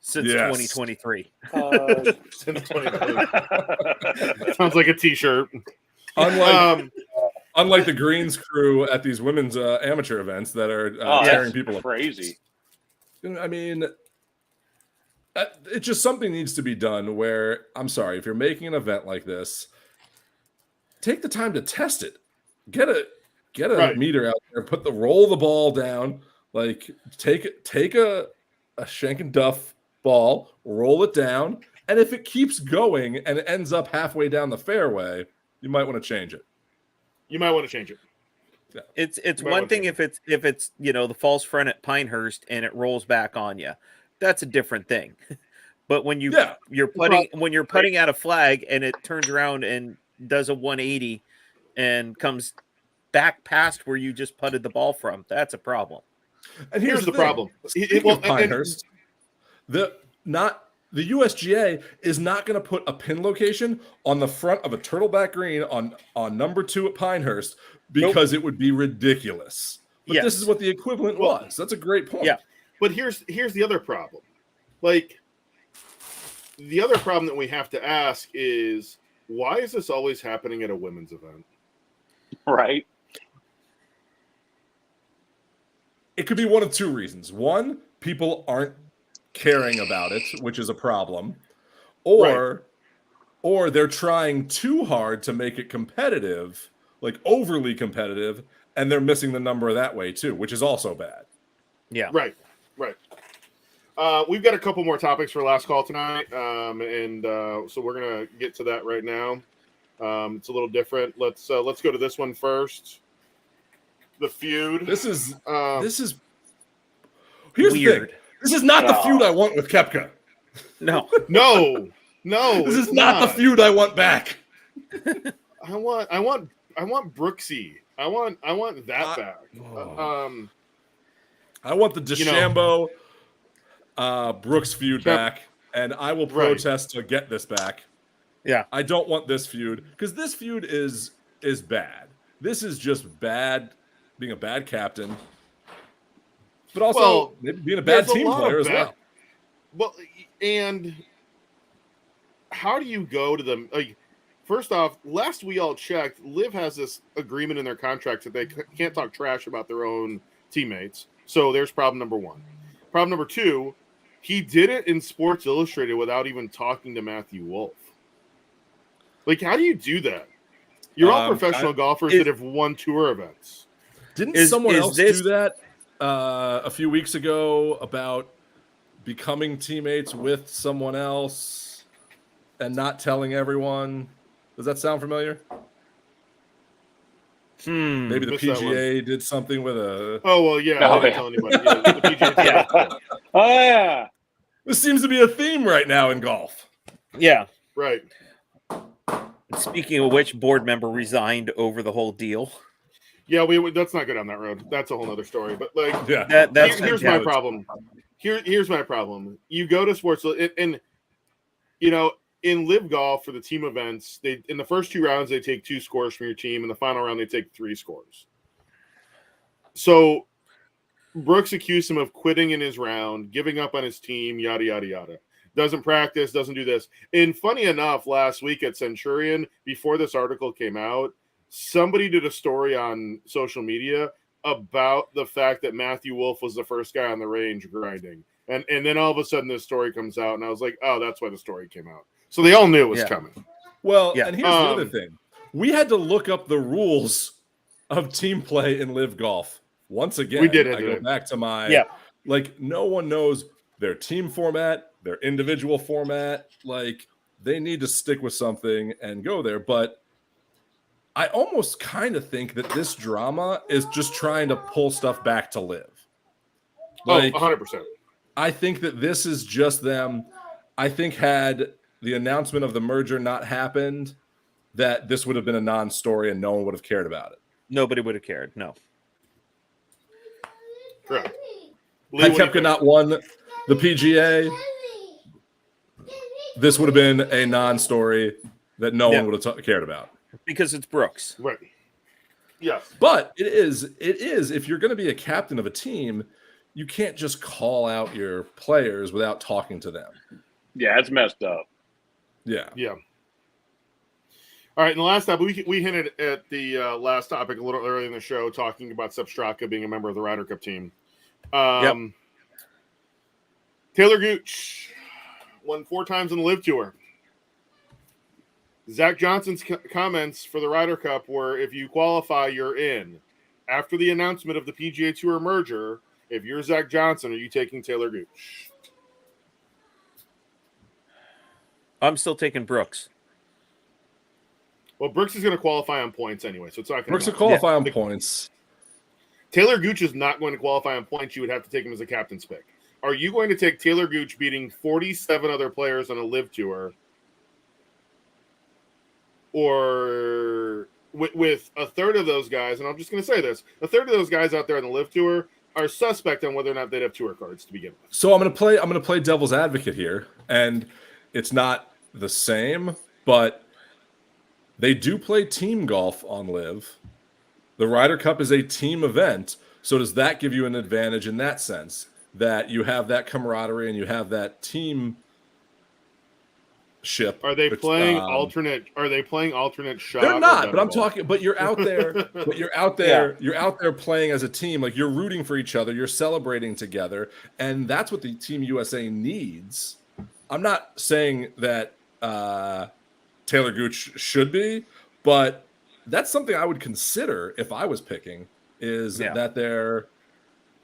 since Yes. 2023. Since 2020. Sounds like a t-shirt. Unlike the greens crew at these women's amateur events that are Oh, tearing that's people apart. crazy. I mean, it just something needs to be done where, I'm sorry, if you're making an event like this, take the time to test it. Get a Right. meter out there, roll the ball down, like take a Shank and Duff ball, roll it down, and if it keeps going and it ends up halfway down the fairway, you might want to change it. You might want to change it. It's Might one want thing to. if it's the false front at Pinehurst and it rolls back on you, that's a different thing. But when Yeah. you're putting out a flag and it turns around and does a 180 and comes back past where you just putted the ball from, that's a problem. And Here's the thing. problem. Speaking Well, of Pinehurst, the USGA is not going to put a pin location on the front of a turtleback green on number 2 at Pinehurst because it would be ridiculous. But Yes. this is what the equivalent was. That's a great point. Yeah. But here's the other problem. Like, the other problem that we have to ask is, why is this always happening at a women's event? Right. it could be one of two reasons. One, people aren't caring about it, which is a problem, or they're trying too hard to make it competitive, like overly competitive, and they're missing the number that way too, which is also bad. Yeah. Right. We've got a couple more topics for last call tonight, so we're gonna get to that right now. It's a little different. Let's go to this one first. The feud. This is here's Weird. the thing. This is not the feud I want with Koepka. No. No, This is it's not the feud I want back. I want Brooksy. I want that back. I want the DeChambeau Brooks feud back, and I will protest to get this back. Yeah. I don't want this feud because this feud is bad. This is just bad, being a bad captain, but also maybe being a bad team player as well. Well, and how do you go to them? Like, first off, last we all checked, Liv has this agreement in their contract that they can't talk trash about their own teammates. So there's problem number one. Problem number two, he did it in Sports Illustrated without even talking to Matthew Wolff. Like, how do you do that? You're all professional golfers that have won tour events. Didn't someone else do that a few weeks ago about becoming teammates with someone else and not telling everyone? Does that sound familiar? Maybe the PGA did something with a... Oh, well, yeah. I didn't tell anybody. Yeah, the PGA Oh, yeah. This seems to be a theme right now in golf. Yeah. Right. Speaking of which, board member resigned over the whole deal. Yeah, let's not go down that road. That's a whole other story. But like, here's my problem. Here's my problem. You go to sports, and in Live Golf for the team events, in the first 2 rounds they take 2 scores from your team. In the final round, they take 3 scores. So Brooks accused him of quitting in his round, giving up on his team, yada yada yada. Doesn't practice, doesn't do this. And funny enough, last week at Centurion, before this article came out, somebody did a story on social media about the fact that Matthew Wolff was the first guy on the range grinding. And then all of a sudden this story comes out, and I was like, oh, that's why the story came out. So they all knew it was coming. Well, and here's the other thing. We had to look up the rules of team play in Live Golf. Once again, we did I go back to my like, no one knows their team format, their individual format. Like, they need to stick with something and go there. But I almost kind of think that this drama is just trying to pull stuff back to Live. Like, 100%. I think that this is just them. I think had the announcement of the merger not happened, that this would have been a non-story and no one would have cared about it. Nobody would have cared. No. Correct. Had Koepka not won the PGA, this would have been a non-story that no one would have cared about. Because it's Brooks. Right. Yes. But it is, if you're going to be a captain of a team, you can't just call out your players without talking to them. Yeah, it's messed up. Yeah. Yeah. All right, and the last topic, we hinted at the last topic a little earlier in the show, talking about Sepp Straka being a member of the Ryder Cup team. Taylor Gooch won 4 times in the Live Tour. Zach Johnson's comments for the Ryder Cup were, if you qualify, you're in. After the announcement of the PGA Tour merger, if you're Zach Johnson, are you taking Taylor Gooch? I'm still taking Brooks. Well, Brooks is going to qualify on points anyway, so it's not going to Brooks will qualify on points. Taylor Gooch is not going to qualify on points. You would have to take him as a captain's pick. Are you going to take Taylor Gooch beating 47 other players on a Live Tour, or with a third of those guys, and I'm just going to say this, a third of those guys out there on the Live Tour are suspect on whether or not they'd have tour cards to begin with. So I'm going to play devil's advocate here, and it's not the same, but they do play team golf on Live. The Ryder Cup is a team event, so does that give you an advantage in that sense, that you have that camaraderie and you have that team ship. Are they playing um, alternate? Are they playing alternate shot? They're or not, but I'm Venable? talking. But you're out there. But you're out there. You're out there playing as a team. Like you're rooting for each other. You're celebrating together, and that's what the Team USA needs. I'm not saying that Taylor Gooch should be, but that's something I would consider if I was picking. Is that they're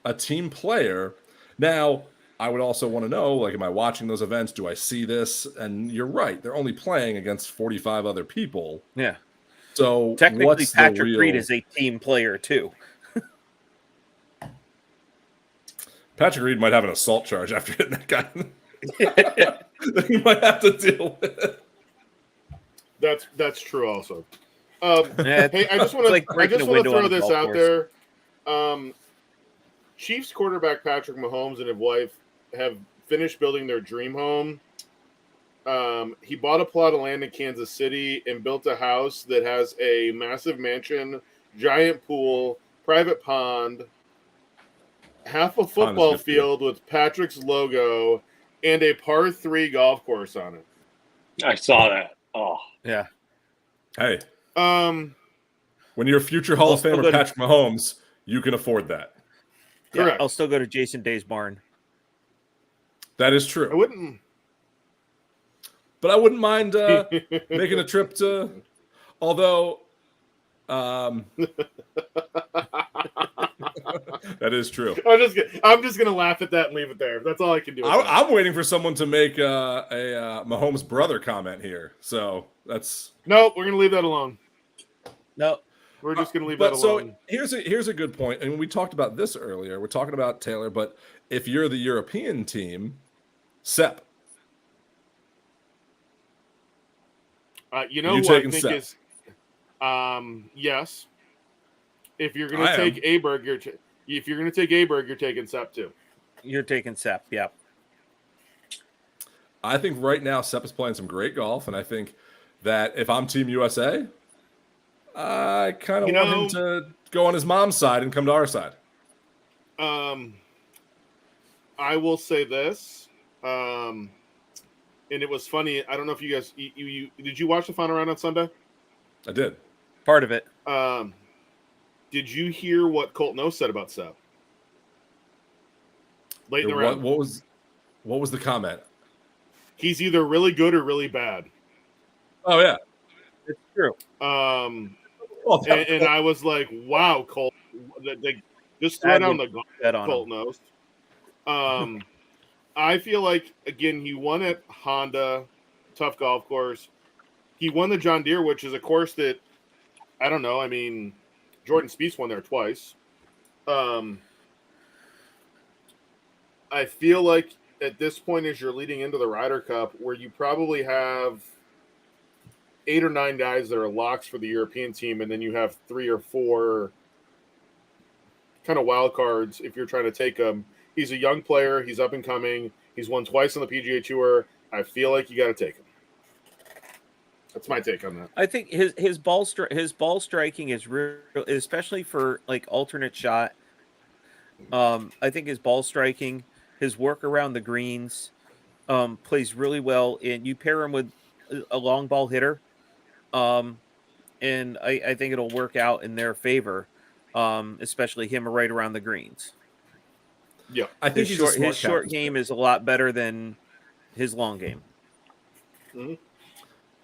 a team player. Now, I would also want to know, like, am I watching those events? Do I see this? And you're right. They're only playing against 45 other people. Yeah. So Technically, what's Patrick the Reed real... is a team player too. Patrick Reed might have an assault charge after hitting that guy. That he might have to deal with. That's true. Also, Yeah, hey, I just want like to breaking a window on throw a this golf out course. there. Chiefs quarterback Patrick Mahomes and his wife have finished building their dream home. He bought a plot of land in Kansas City and built a house that has a massive mansion, giant pool, private pond, half a football field with Patrick's logo, and a par 3 golf course on it. I saw that. Oh, Yeah. Hey, when you're a future Hall of Famer Patrick Mahomes, you can afford that. Yeah, I'll still go to Jason Day's barn. That is true. I wouldn't. But I wouldn't mind making a trip to, although that is true. I'm just gonna laugh at that and leave it there. That's all I can do. I'm waiting for someone to make a Mahomes brother comment here. So that's nope. We're gonna leave that alone. No, we're just gonna leave that alone. So here's a good point, and we talked about this earlier. We're talking about Taylor, but if you're the European team, Sepp. You know who I think Sepp? Is yes. If you're gonna take Aberg, you're taking Sepp too. You're taking Sepp, yeah. I think right now Sepp is playing some great golf, and I think that if I'm Team USA, I kind of want him to go on his mom's side and come to our side. I will say this. And it was funny. I don't know if you guys you did you watch the final round on Sunday? I did. Part of it. Did you hear what Colton O said about Sepp? Late in the round. What was the comment? He's either really good or really bad. Oh yeah, it's true. And I was like, wow, Colton. They just throw down the Colton knows. I feel like, again, he won at Honda, tough golf course. He won the John Deere, which is a course that, I don't know, I mean, Jordan Spieth won there twice. I feel like at this point, as you're leading into the Ryder Cup, where you probably have 8 or 9 guys that are locks for the European team, and then you have 3 or 4 kind of wild cards if you're trying to take them. He's a young player. He's up and coming. He's won twice on the PGA Tour. I feel like you got to take him. That's my take on that. I think his ball striking is real, especially for like alternate shot. I think his ball striking, his work around the greens, plays really well. And you pair him with a long ball hitter, and I think it'll work out in their favor, especially him right around the greens. Yeah, I think his short game is a lot better than his long game. Mm-hmm.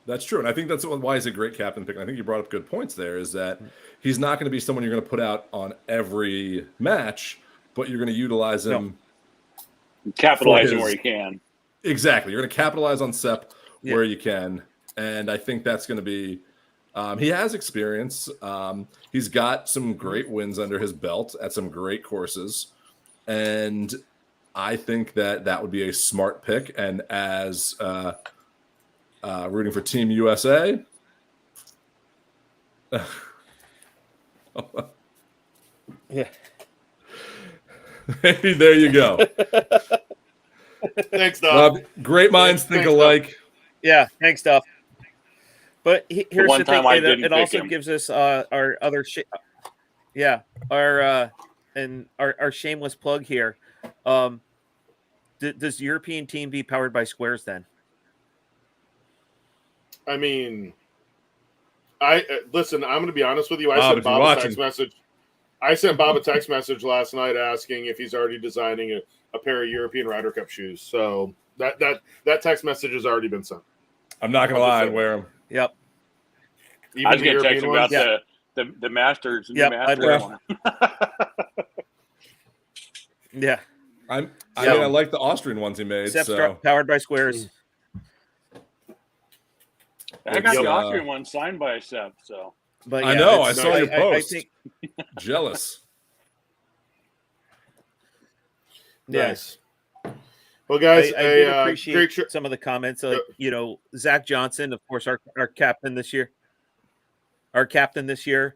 That's true, and I think that's why he's a great captain pick. I think you brought up good points there. Is that he's not going to be someone you're going to put out on every match, but you're going to utilize him, capitalize him where you can. Exactly, you're going to capitalize on Sepp where you can, and I think that's going to be. He has experience. He's got some great wins under his belt at some great courses. And I think that would be a smart pick. And as rooting for Team USA, yeah, maybe there you go. Thanks, Duff. Great minds think alike. Duff. Yeah, thanks, Duff. But here's the thing: it also gives us our other, our shameless plug here. Does the European team be powered by Squares then? I mean, listen. I'm going to be honest with you. I Bob, sent if you're Bob a watching. text message. I sent Bob a text message last night asking if he's already designing a pair of European Ryder Cup shoes. So that text message has already been sent. I'm not gonna lie and wear them. Yep. Even I was the going to text European him about ones? the Masters. Yep, New I'd Masters wear one. Yeah. I mean, So- I like the Austrian ones he made. Sepp So Straka, powered by Squares. I got It's, the Austrian one signed by Sepp. So But I yeah, know. I it's- saw your I post. think, Jealous. yeah. Nice. Well, guys, I did great appreciate show. some of the comments, like Zach Johnson, of course, our captain this year. Our captain this year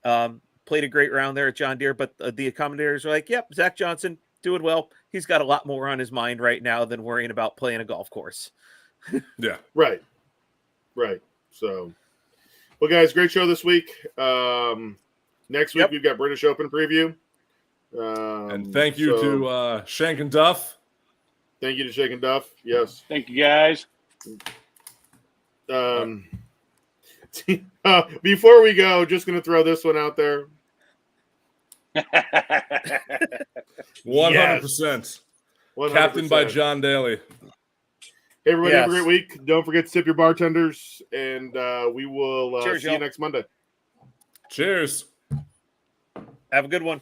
played a great round there at John Deere, but the commentators were like, "Yep, Zach Johnson doing well. He's got a lot more on his mind right now than worrying about playing a golf course." Yeah. Right. So, well, guys, great show this week. Next week Yep. we've got British Open preview. And thank you to Shank and Duff. Thank you to Shank and Duff. Yes. thank you guys. Before we go, just going to throw this one out there. 100%. 100%. Captained by John Daly. Hey, everybody, have a Yes. great week. Don't forget to tip your bartenders, and we will Cheers, see you y'all. next Monday. Cheers. Have a good one.